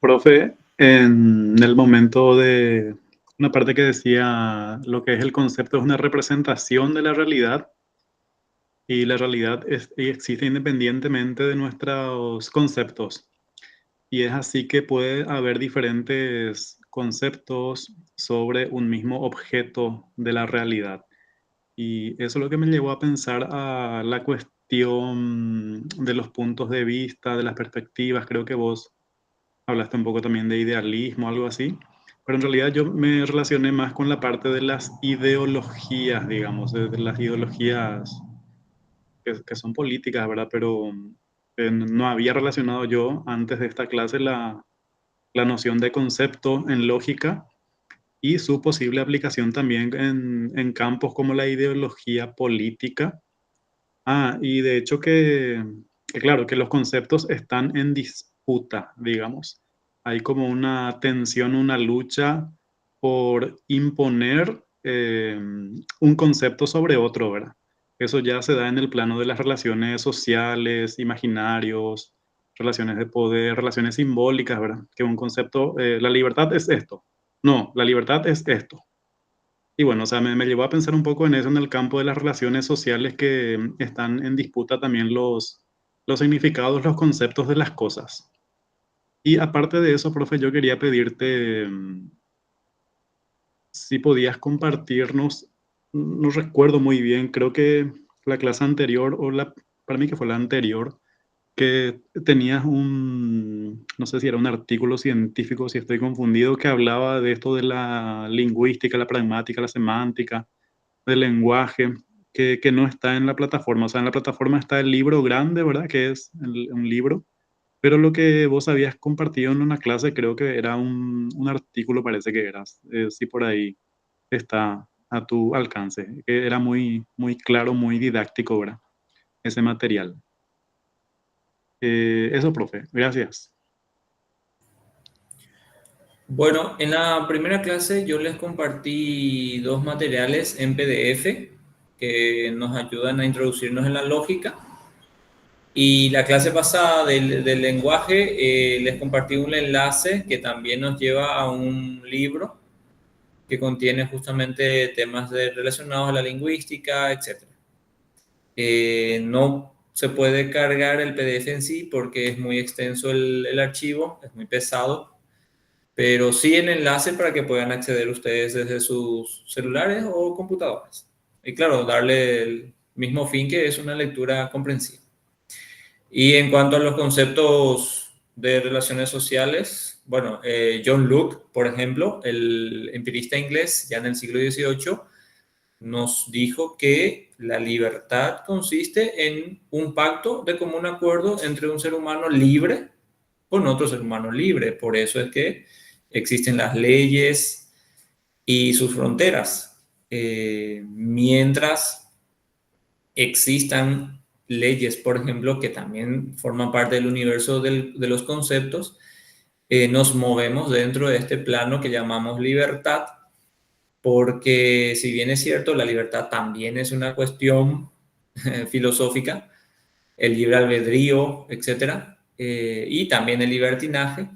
Speaker 2: Profe, en el momento de una parte que decía lo que es el concepto es una representación de la realidad y la realidad existe independientemente de nuestros conceptos. Y es así que puede haber diferentes conceptos sobre un mismo objeto de la realidad. Y eso es lo que me llevó a pensar a la cuestión de los puntos de vista, de las perspectivas. Creo que vos hablaste un poco también de idealismo, algo así. Pero en realidad yo me relacioné más con la parte de las ideologías, digamos, de las ideologías que son políticas, ¿verdad? Pero no había relacionado yo antes de esta clase la noción de concepto en lógica y su posible aplicación también en campos como la ideología política. Y de hecho claro, que los conceptos están en disputa, digamos. Hay como una tensión, una lucha por imponer un concepto sobre otro, ¿verdad? Eso ya se da en el plano de las relaciones sociales, imaginarios, relaciones de poder, relaciones simbólicas, ¿verdad? Que un concepto, la libertad es esto. No, la libertad es esto. Y bueno, o sea, me llevó a pensar un poco en eso, en el campo de las relaciones sociales que están en disputa también los significados, los conceptos de las cosas. Y aparte de eso, profe, yo quería pedirte si podías compartirnos, no recuerdo muy bien, creo que la clase anterior, para mí que fue la anterior, que tenías no sé si era un artículo científico, si estoy confundido, que hablaba de esto de la lingüística, la pragmática, la semántica, del lenguaje, que no está en la plataforma. O sea, en la plataforma está el libro grande, ¿verdad? Que es un libro, pero lo que vos habías compartido en una clase creo que era un artículo, parece que era, sí por ahí está a tu alcance, que era muy, muy claro, muy didáctico, ¿verdad? Ese material. Eso, profe, gracias.
Speaker 1: Bueno, en la primera clase yo les compartí dos materiales en PDF que nos ayudan a introducirnos en la lógica. Y la clase pasada del lenguaje les compartí un enlace que también nos lleva a un libro que contiene justamente temas relacionados a la lingüística, etc. No se puede cargar el PDF en sí porque es muy extenso el archivo, es muy pesado, pero sí el enlace para que puedan acceder ustedes desde sus celulares o computadoras. Y claro, darle el mismo fin que es una lectura comprensiva. Y en cuanto a los conceptos de relaciones sociales, bueno, John Locke, por ejemplo, el empirista inglés, ya en el siglo XVIII, nos dijo que la libertad consiste en un pacto de común acuerdo entre un ser humano libre con otro ser humano libre. Por eso es que existen las leyes y sus fronteras. Mientras existan leyes, por ejemplo, que también forman parte del universo de los conceptos, nos movemos dentro de este plano que llamamos libertad, porque si bien es cierto, la libertad también es una cuestión filosófica, el libre albedrío, etcétera, y también el libertinaje,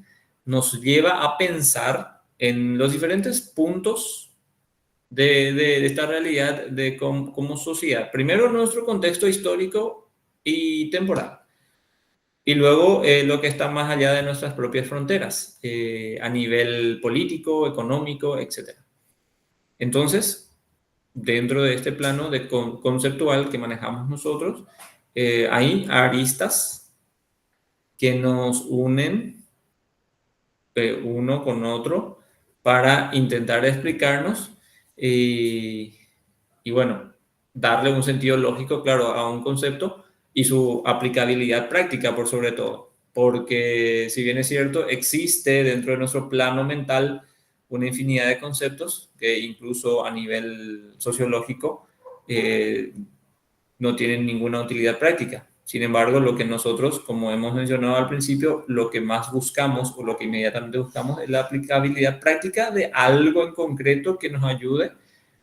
Speaker 1: nos lleva a pensar en los diferentes puntos de esta realidad como sociedad. Primero, nuestro contexto histórico y temporal. Y luego lo que está más allá de nuestras propias fronteras, a nivel político, económico, etc. Entonces, dentro de este plano conceptual que manejamos nosotros, hay aristas que nos unen uno con otro para intentar explicarnos y bueno, darle un sentido lógico, claro, a un concepto y su aplicabilidad práctica por sobre todo. Porque si bien es cierto, existe dentro de nuestro plano mental una infinidad de conceptos que incluso a nivel sociológico no tienen ninguna utilidad práctica. Sin embargo, lo que nosotros, como hemos mencionado al principio, lo que más buscamos o lo que inmediatamente buscamos es la aplicabilidad práctica de algo en concreto que nos ayude,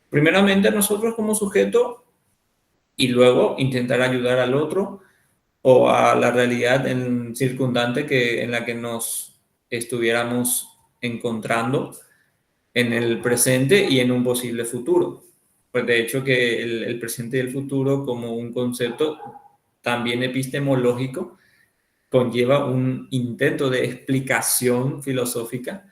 Speaker 1: primeramente a nosotros como sujeto y luego intentar ayudar al otro o a la realidad circundante en la que nos estuviéramos encontrando en el presente y en un posible futuro. Pues de hecho que el presente y el futuro como un concepto también epistemológico conlleva un intento de explicación filosófica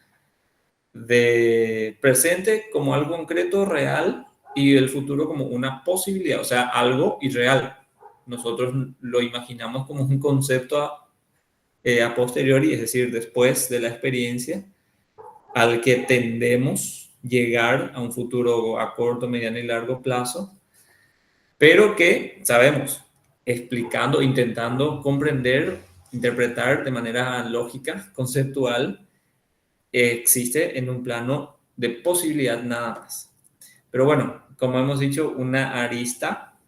Speaker 1: de presente como algo concreto, real, y el futuro como una posibilidad, o sea, algo irreal. Nosotros lo imaginamos como un concepto a posteriori, es decir, después de la experiencia, al que tendemos llegar a un futuro a corto, mediano y largo plazo, pero que sabemos, explicando, intentando comprender, interpretar de manera lógica, conceptual, existe en un plano de posibilidad nada más. Pero bueno, como hemos dicho, una arista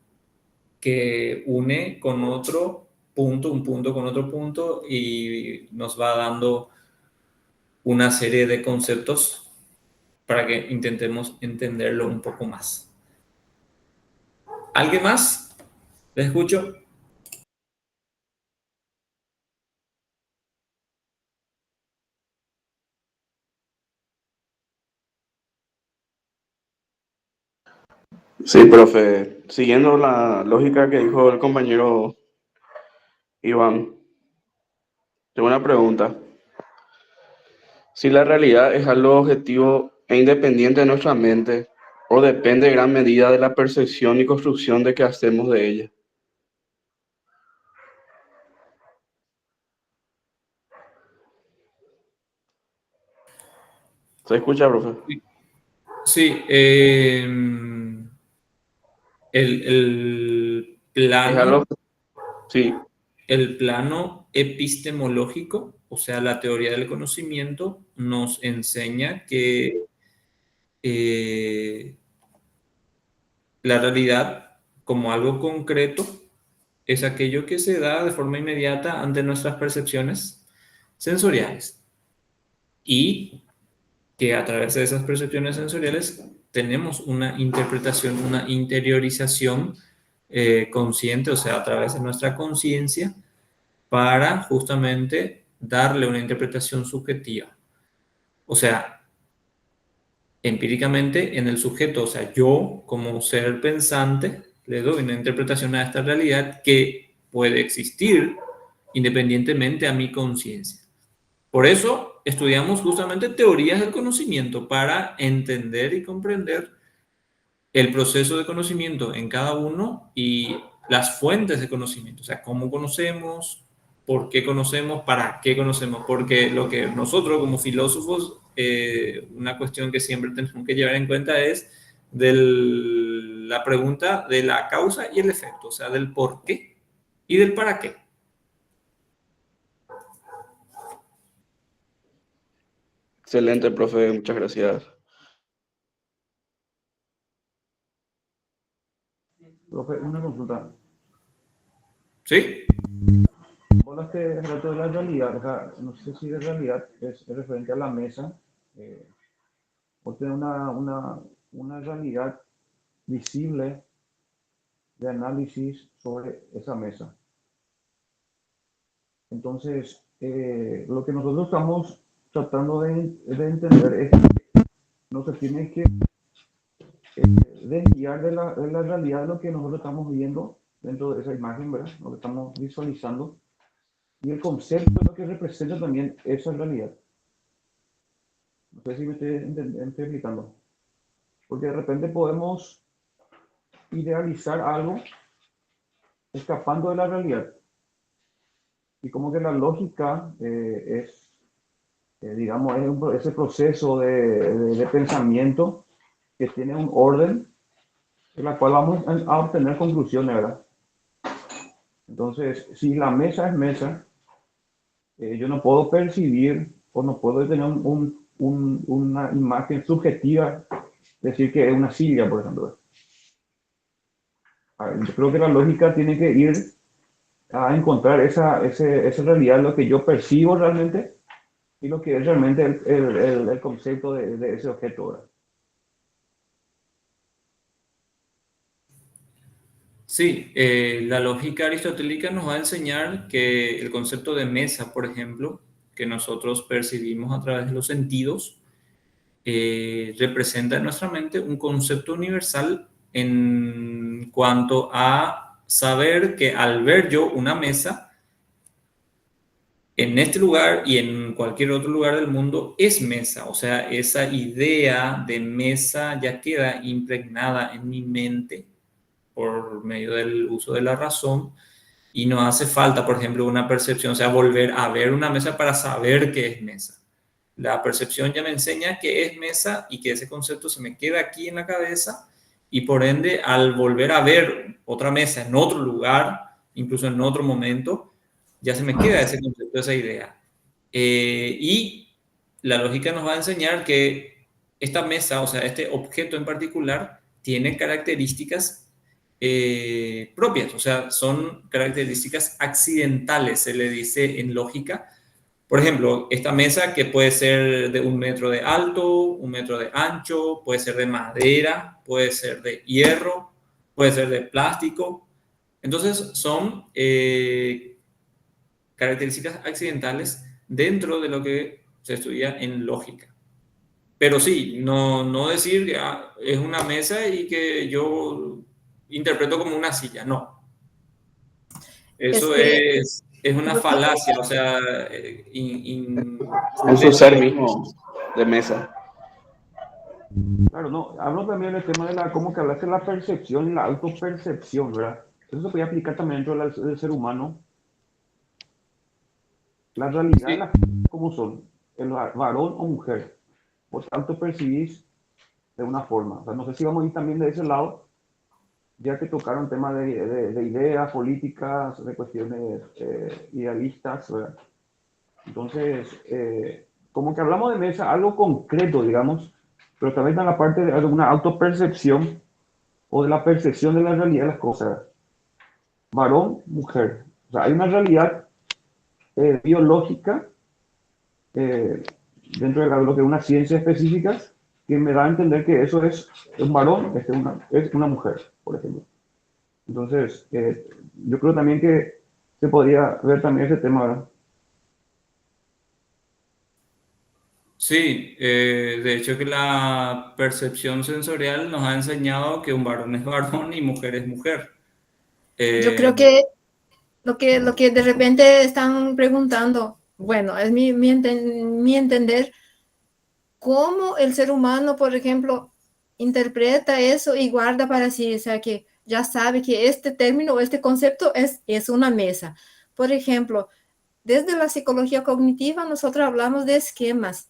Speaker 1: que une con otro punto, un punto con otro punto, y nos va dando una serie de conceptos para que intentemos entenderlo un poco más. ¿Alguien más? ¿Les escucho?
Speaker 5: Sí, profe, siguiendo la lógica que dijo el compañero Iván, tengo una pregunta. Si la realidad es algo objetivo e independiente de nuestra mente, o depende en gran medida de la percepción y construcción de que hacemos de ella. ¿Se escucha, profe?
Speaker 1: Sí, el
Speaker 5: Es algo,
Speaker 1: plano,
Speaker 5: sí,
Speaker 1: el plano epistemológico, o sea, la teoría del conocimiento, nos enseña que la realidad, como algo concreto, es aquello que se da de forma inmediata ante nuestras percepciones sensoriales. Y que a través de esas percepciones sensoriales tenemos una interpretación, una interiorización consciente, o sea, a través de nuestra conciencia, para justamente darle una interpretación subjetiva. O sea, empíricamente en el sujeto, o sea, yo como ser pensante, le doy una interpretación a esta realidad que puede existir independientemente a mi conciencia. Por eso estudiamos justamente teorías del conocimiento para entender y comprender el proceso de conocimiento en cada uno y las fuentes de conocimiento, o sea, cómo conocemos, por qué conocemos, para qué conocemos, porque lo que nosotros como filósofos, una cuestión que siempre tenemos que llevar en cuenta es la pregunta de la causa y el efecto, o sea, del por qué y del para qué.
Speaker 5: excelente, profe, muchas gracias.
Speaker 6: Profe, una consulta.
Speaker 1: ¿Sí?
Speaker 6: Hablaste hace rato de la realidad, o sea, no sé si de realidad es referente a la mesa, o tiene una realidad visible de análisis sobre esa mesa. Entonces, lo que nosotros estamos tratando de entender es que no se tiene que desviar de la realidad de lo que nosotros estamos viendo dentro de esa imagen, ¿verdad? Lo que estamos visualizando. Y el concepto es lo que representa también esa realidad. No sé si me estoy explicando. Porque de repente podemos idealizar algo escapando de la realidad. Y como que la lógica es, digamos, ese proceso de pensamiento que tiene un orden en la cual vamos a obtener conclusiones, ¿verdad? Entonces, si la mesa es mesa, yo no puedo percibir o no puedo tener una imagen subjetiva, decir que es una silla, por ejemplo. Yo creo que la lógica tiene que ir a encontrar esa realidad, lo que yo percibo realmente y lo que es realmente el concepto de ese objeto, ¿verdad?
Speaker 1: Sí, la lógica aristotélica nos va a enseñar que el concepto de mesa, por ejemplo, que nosotros percibimos a través de los sentidos, representa en nuestra mente un concepto universal en cuanto a saber que al ver yo una mesa, en este lugar y en cualquier otro lugar del mundo es mesa. O sea, esa idea de mesa ya queda impregnada en mi mente por medio del uso de la razón y no hace falta, por ejemplo, una percepción, o sea, volver a ver una mesa para saber qué es mesa. La percepción ya me enseña qué es mesa y que ese concepto se me queda aquí en la cabeza y por ende al volver a ver otra mesa en otro lugar, incluso en otro momento, ya se me queda ese concepto, esa idea. Y la lógica nos va a enseñar que esta mesa, o sea, este objeto en particular, tiene características propias, o sea, son características accidentales, se le dice en lógica. Por ejemplo, esta mesa que puede ser de 1 metro de alto, 1 metro de ancho, puede ser de madera, puede ser de hierro, puede ser de plástico. Entonces, son características accidentales dentro de lo que se estudia en lógica. Pero sí, no decir que es una mesa y que yo interpreto como una silla, no.
Speaker 3: Es
Speaker 1: Eso
Speaker 3: que
Speaker 1: es una
Speaker 3: yo creo
Speaker 1: falacia, o sea,
Speaker 5: En su ser mismo de mesa.
Speaker 6: Claro, no, hablo también del tema de la, como que hablaste de la percepción y la autopercepción, ¿verdad? Eso se puede aplicar también dentro del ser humano. La realidad de
Speaker 1: sí,
Speaker 6: las cosas como son, el varón o mujer, vos autopercibís de una forma. O sea, no sé si vamos a ir también de ese lado, ya que tocaron temas de ideas políticas, de cuestiones idealistas, ¿verdad? Entonces, como que hablamos de mesa, algo concreto, digamos, pero también está en la parte de una autopercepción o de la percepción de la realidad de las cosas. Varón, mujer. O sea, hay una realidad biológica eh, dentro de lo que es una ciencia específica que me da a entender que eso es un varón, es una mujer, por ejemplo. Entonces, yo creo también que se podría ver también ese tema, ¿verdad?
Speaker 1: sí, de hecho que la percepción sensorial nos ha enseñado que un varón es varón y mujer es mujer.
Speaker 3: yo
Speaker 1: Eh,
Speaker 3: creo que lo que de repente están preguntando, bueno, es mi entender, cómo el ser humano, por ejemplo, interpreta eso y guarda para sí, o sea, que ya sabe que este término o este concepto es una mesa. Por ejemplo, desde la psicología cognitiva nosotros hablamos de esquemas.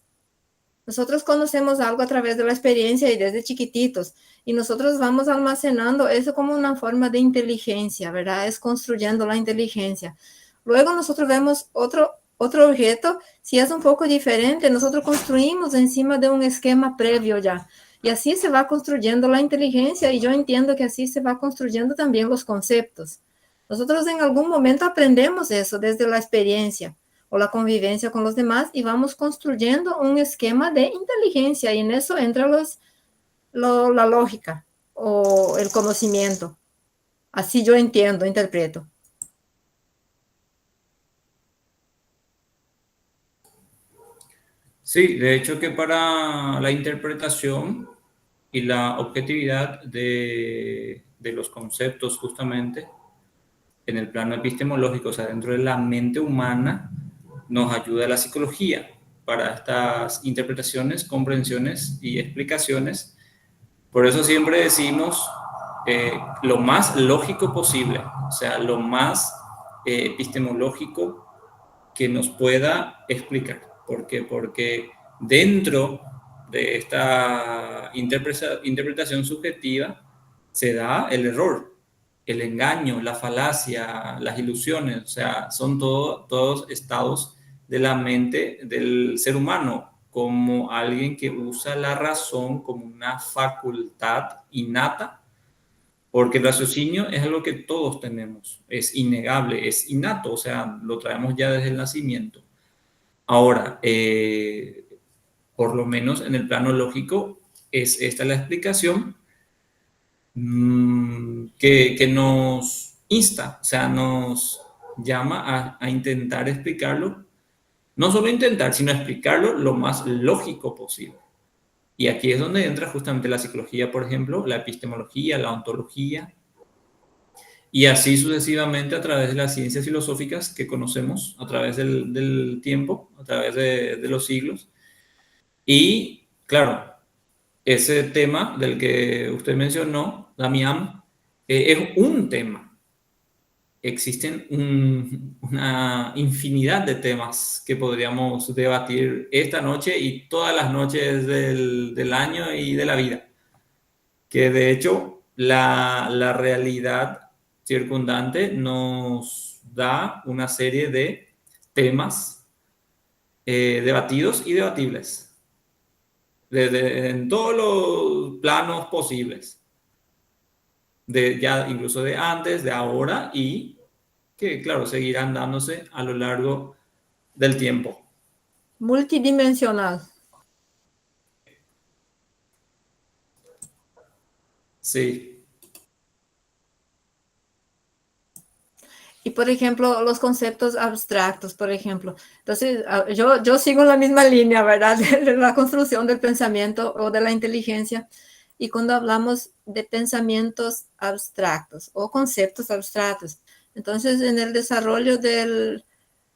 Speaker 3: Nosotros conocemos algo a través de la experiencia y desde chiquititos, y nosotros vamos almacenando eso como una forma de inteligencia, ¿verdad? Es construyendo la inteligencia. Luego nosotros vemos otro objeto, si es un poco diferente, nosotros construimos encima de un esquema previo ya. Y así se va construyendo la inteligencia y yo entiendo que así se va construyendo también los conceptos. Nosotros en algún momento aprendemos eso desde la experiencia o la convivencia con los demás y vamos construyendo un esquema de inteligencia y en eso entra la lógica o el conocimiento. Así yo entiendo, interpreto.
Speaker 1: sí, de hecho que para la interpretación y la objetividad de los conceptos justamente en el plano epistemológico, o sea, dentro de la mente humana, nos ayuda la psicología para estas interpretaciones, comprensiones y explicaciones. Por eso siempre decimos lo más lógico posible, o sea, lo más epistemológico que nos pueda explicar. ¿Por qué? Porque dentro de esta interpretación subjetiva se da el error, el engaño, la falacia, las ilusiones, o sea, son todos estados de la mente del ser humano, como alguien que usa la razón como una facultad innata, porque el raciocinio es algo que todos tenemos, es innegable, es innato, o sea, lo traemos ya desde el nacimiento. Ahora, por lo menos en el plano lógico, es esta la explicación que nos insta, o sea, nos llama a intentar explicarlo, no solo intentar, sino explicarlo lo más lógico posible. Y aquí es donde entra justamente la psicología, por ejemplo, la epistemología, la ontología, y así sucesivamente a través de las ciencias filosóficas que conocemos, a través del tiempo, a través de los siglos. Y claro, ese tema del que usted mencionó, Damián, es un tema. Existen una infinidad de temas que podríamos debatir esta noche y todas las noches del año y de la vida. Que de hecho la realidad circundante nos da una serie de temas debatidos y debatibles. en todos los planos posibles, ya incluso de antes, de ahora y que, claro, seguirán dándose a lo largo del tiempo.
Speaker 3: Multidimensional.
Speaker 1: Sí.
Speaker 3: Y, por ejemplo, los conceptos abstractos, por ejemplo. Entonces, yo sigo la misma línea, ¿verdad? De la construcción del pensamiento o de la inteligencia. Y cuando hablamos de pensamientos abstractos o conceptos abstractos, entonces en el desarrollo del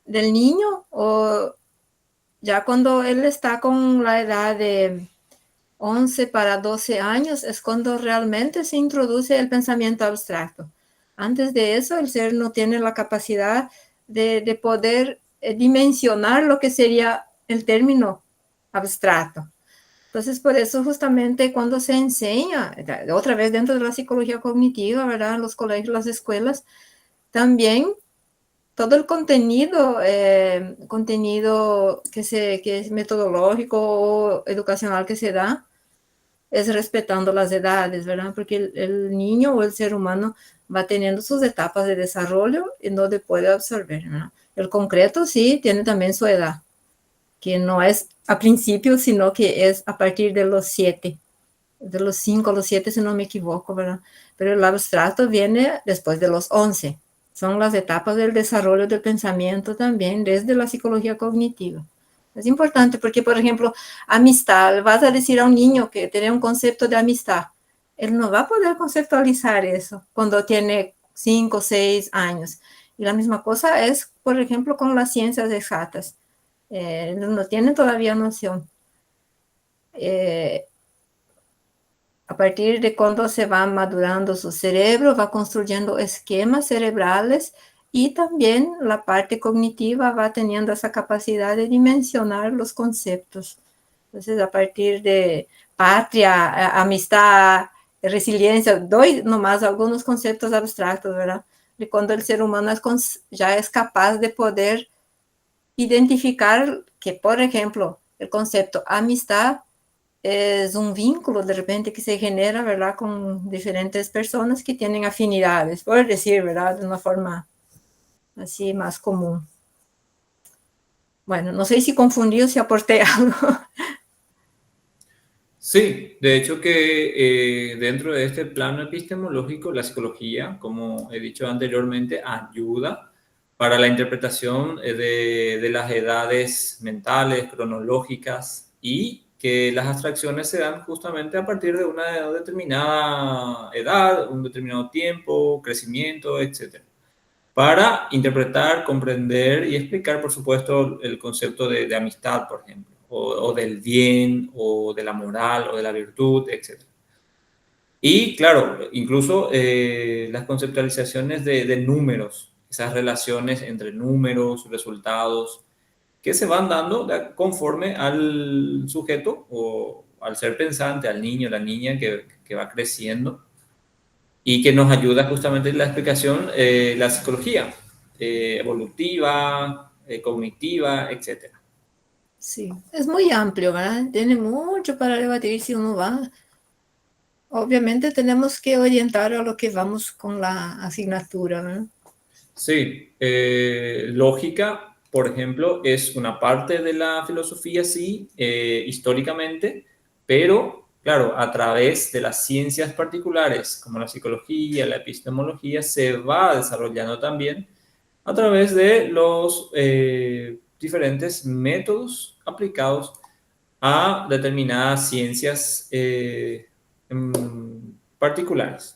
Speaker 3: niño o ya cuando él está con la edad de 11 para 12 años, es cuando realmente se introduce el pensamiento abstracto. Antes de eso, el ser no tiene la capacidad de poder dimensionar lo que sería el término abstracto. Entonces, por eso justamente cuando se enseña, otra vez dentro de la psicología cognitiva, ¿verdad? En los colegios, las escuelas, también todo el contenido que es metodológico o educacional que se da, es respetando las edades, ¿verdad? Porque el niño o el ser humano va teniendo sus etapas de desarrollo en donde puede absorber, ¿verdad? El concreto sí tiene también su edad, que no es a principio, sino que es a partir de los 7, de los 5 a los 7, si no me equivoco, ¿verdad? Pero el abstracto viene después de los 11. Son las etapas del desarrollo del pensamiento también desde la psicología cognitiva. Es importante porque, por ejemplo, amistad, vas a decir a un niño que tiene un concepto de amistad, él no va a poder conceptualizar eso cuando tiene 5 o 6 años. Y la misma cosa es, por ejemplo, con las ciencias exactas. No tienen todavía noción. A partir de cuando se va madurando su cerebro, va construyendo esquemas cerebrales y también la parte cognitiva va teniendo esa capacidad de dimensionar los conceptos. Entonces, a partir de patria, amistad, resiliencia, doy nomás algunos conceptos abstractos, ¿verdad? De cuando el ser humano ya es capaz de poder identificar que, por ejemplo, el concepto amistad es un vínculo de repente que se genera, ¿verdad? Con diferentes personas que tienen afinidades, por decir, ¿verdad? De una forma así más común. Bueno, no sé si confundí o si aporté algo.
Speaker 1: Sí, de hecho que dentro de este plano epistemológico, la psicología, como he dicho anteriormente, ayuda para la interpretación de las edades mentales, cronológicas y que las abstracciones se dan justamente a partir de una determinada edad, un determinado tiempo, crecimiento, etc. Para interpretar, comprender y explicar, por supuesto, el concepto de amistad, por ejemplo, o del bien, o de la moral, o de la virtud, etc. Y claro, incluso las conceptualizaciones de números, esas relaciones entre números, resultados, que se van dando conforme al sujeto o al ser pensante, al niño, la niña que va creciendo y que nos ayuda justamente en la explicación, la psicología evolutiva, cognitiva, etc.
Speaker 3: Sí, es muy amplio, ¿verdad? Tiene mucho para debatir si uno va. Obviamente tenemos que orientar a lo que vamos con la asignatura, ¿verdad?
Speaker 1: Sí, lógica, por ejemplo, es una parte de la filosofía, sí, históricamente, pero claro, a través de las ciencias particulares como la psicología, la epistemología, se va desarrollando también a través de los diferentes métodos aplicados a determinadas ciencias particulares.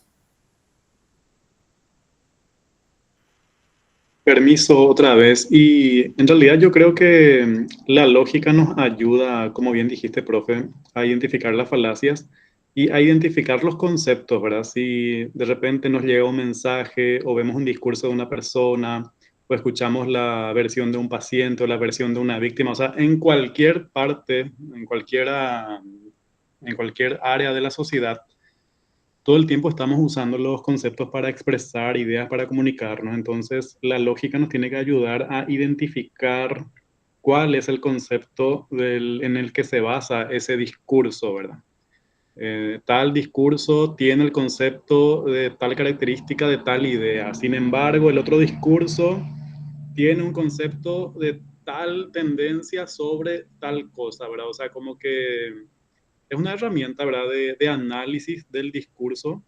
Speaker 2: Permiso otra vez. Y en realidad yo creo que la lógica nos ayuda, como bien dijiste, profe, a identificar las falacias y a identificar los conceptos, ¿verdad? Si de repente nos llega un mensaje o vemos un discurso de una persona o escuchamos la versión de un paciente o la versión de una víctima, o sea, en cualquier parte, en cualquier área de la sociedad, todo el tiempo estamos usando los conceptos para expresar ideas, para comunicarnos. Entonces, la lógica nos tiene que ayudar a identificar cuál es el concepto en el que se basa ese discurso, ¿verdad? Tal discurso tiene el concepto de tal característica de tal idea. Sin embargo, el otro discurso tiene un concepto de tal tendencia sobre tal cosa, ¿verdad? O sea, como que es una herramienta, ¿verdad? De análisis del discurso,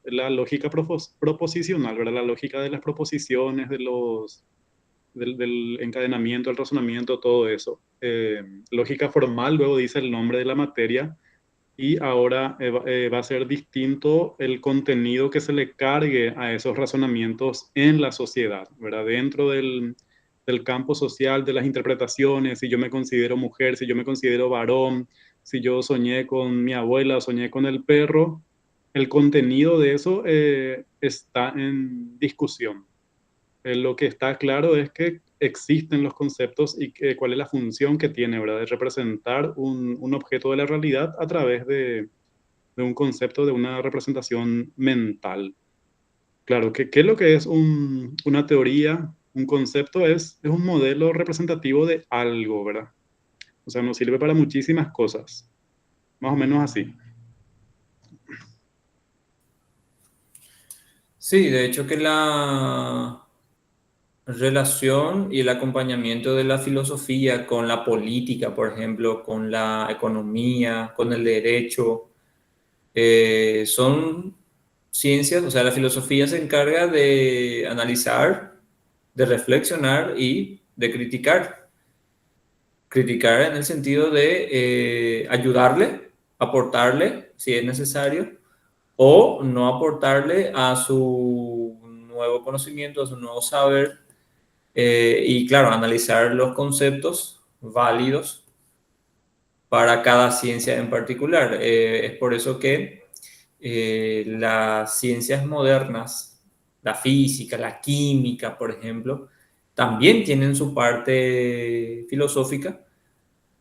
Speaker 2: la lógica proposicional, ¿verdad? La lógica de las proposiciones, del encadenamiento, el razonamiento, todo eso. Lógica formal, luego dice el nombre de la materia, y ahora va a ser distinto el contenido que se le cargue a esos razonamientos en la sociedad, ¿verdad? Dentro del campo social, de las interpretaciones, si yo me considero mujer, si yo me considero varón, si yo soñé con mi abuela, soñé con el perro, el contenido de eso está en discusión. Lo que está claro es que existen los conceptos y cuál es la función que tiene, ¿verdad? De representar un objeto de la realidad a través de un concepto, de una representación mental. Claro, ¿qué es lo que es una teoría? Un concepto es un modelo representativo de algo, ¿verdad? O sea, nos sirve para muchísimas cosas. Más o menos así.
Speaker 1: Sí, de hecho que la relación y el acompañamiento de la filosofía con la política, por ejemplo, con la economía, con el derecho, son ciencias, o sea, la filosofía se encarga de analizar, de reflexionar y de criticar. Criticar en el sentido de ayudarle, aportarle si es necesario, o no aportarle a su nuevo conocimiento, a su nuevo saber, y claro, analizar los conceptos válidos para cada ciencia en particular. Es por eso que las ciencias modernas, la física, la química, por ejemplo, también tienen su parte filosófica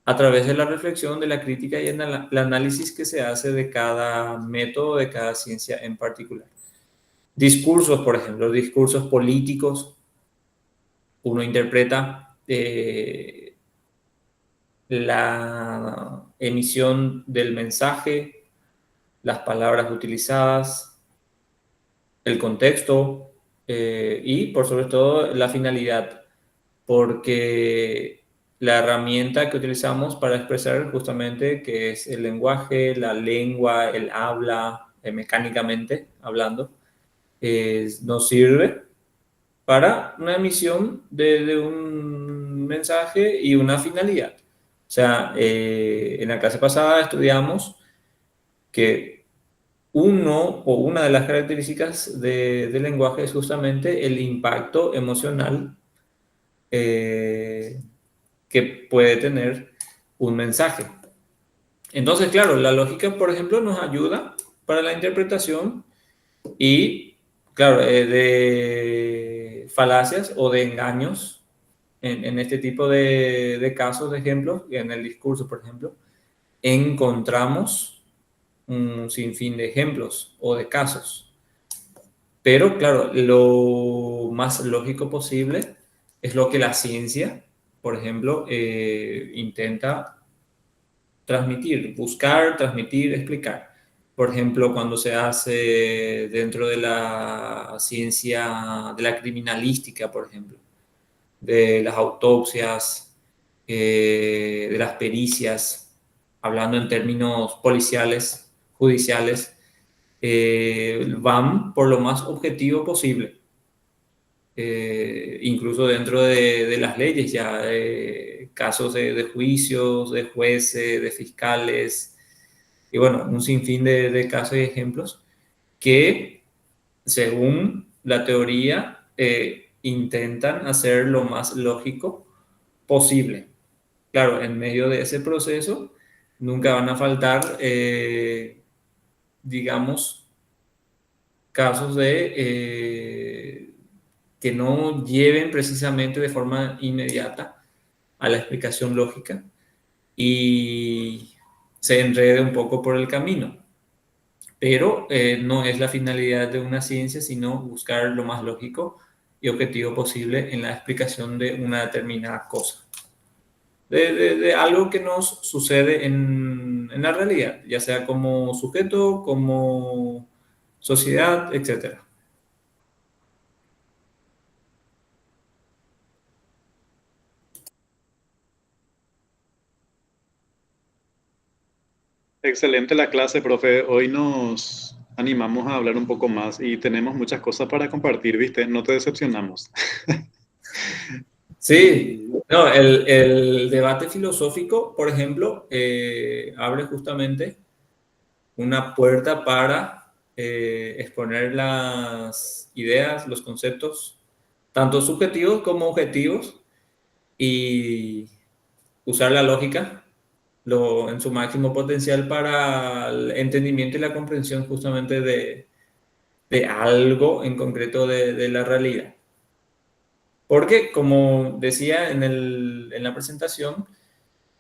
Speaker 1: a través de la reflexión, de la crítica y el análisis que se hace de cada método, de cada ciencia en particular. Discursos, por ejemplo, discursos políticos, uno interpreta la emisión del mensaje, las palabras utilizadas, el contexto y, por sobre todo, la finalidad, porque la herramienta que utilizamos para expresar justamente que es el lenguaje, la lengua, el habla, mecánicamente hablando, nos sirve para una emisión de un mensaje y una finalidad. O sea, en la clase pasada estudiamos que uno o una de las características del lenguaje es justamente el impacto emocional que puede tener un mensaje. Entonces, claro, la lógica, por ejemplo, nos ayuda para la interpretación y, claro, de falacias o de engaños en este tipo de casos, de ejemplos, en el discurso, por ejemplo, encontramos un sinfín de ejemplos o de casos. Pero, claro, lo más lógico posible es lo que la ciencia, por ejemplo, intenta transmitir, buscar, transmitir, explicar. Por ejemplo, cuando se hace dentro de la ciencia de la criminalística, por ejemplo, de las autopsias, de las pericias, hablando en términos policiales, judiciales, van por lo más objetivo posible. Incluso dentro de las leyes ya, casos de juicios, de jueces, de fiscales, y bueno, un sinfín de casos y ejemplos que, según la teoría, intentan hacer lo más lógico posible. Claro, en medio de ese proceso nunca van a faltar, digamos, casos que no lleven precisamente de forma inmediata a la explicación lógica y se enrede un poco por el camino. Pero no es la finalidad de una ciencia, sino buscar lo más lógico y objetivo posible en la explicación de una determinada cosa. de algo que nos sucede en la realidad, ya sea como sujeto, como sociedad, etc.
Speaker 2: Excelente la clase, profe. Hoy nos animamos a hablar un poco más y tenemos muchas cosas para compartir, ¿viste? No te decepcionamos.
Speaker 1: Sí, no, el debate filosófico, por ejemplo, abre justamente una puerta para exponer las ideas, los conceptos, tanto subjetivos como objetivos, y usar la lógica en su máximo potencial para el entendimiento y la comprensión justamente de algo en concreto de la realidad. Porque, como decía en la presentación,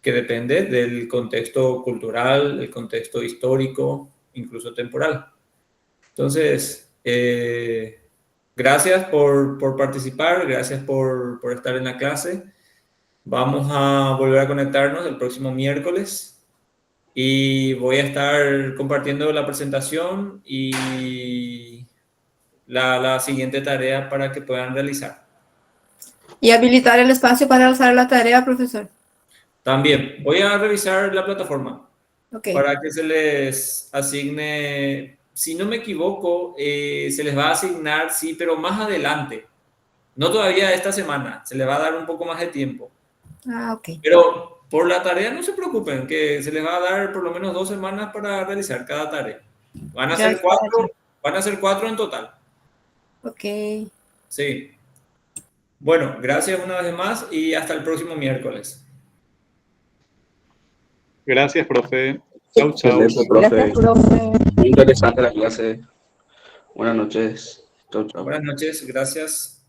Speaker 1: que depende del contexto cultural, el contexto histórico, incluso temporal. Entonces, gracias por participar, gracias por estar en la clase. Vamos a volver a conectarnos el próximo miércoles y voy a estar compartiendo la presentación y la siguiente tarea para que puedan realizar.
Speaker 3: Y habilitar el espacio para hacer la tarea, profesor.
Speaker 1: También voy a revisar la plataforma
Speaker 3: Ok.
Speaker 1: para que se les asigne, si no me equivoco, se les va a asignar, sí, pero más adelante. No todavía esta semana, se les va a dar un poco más de tiempo.
Speaker 3: Ah, ok.
Speaker 1: Pero por la tarea no se preocupen, que se les va a dar por lo menos 2 semanas para realizar cada tarea. Van a
Speaker 3: Ya
Speaker 1: ser
Speaker 3: está.
Speaker 1: 4 en total.
Speaker 3: Ok.
Speaker 1: Sí. Bueno, gracias una vez más y hasta el próximo miércoles.
Speaker 2: Gracias, profe. Chau, chau.
Speaker 5: Excelente, profe.
Speaker 4: Gracias, profe.
Speaker 5: Muy interesante la clase. Buenas noches. Chau, chau.
Speaker 1: Buenas noches, gracias.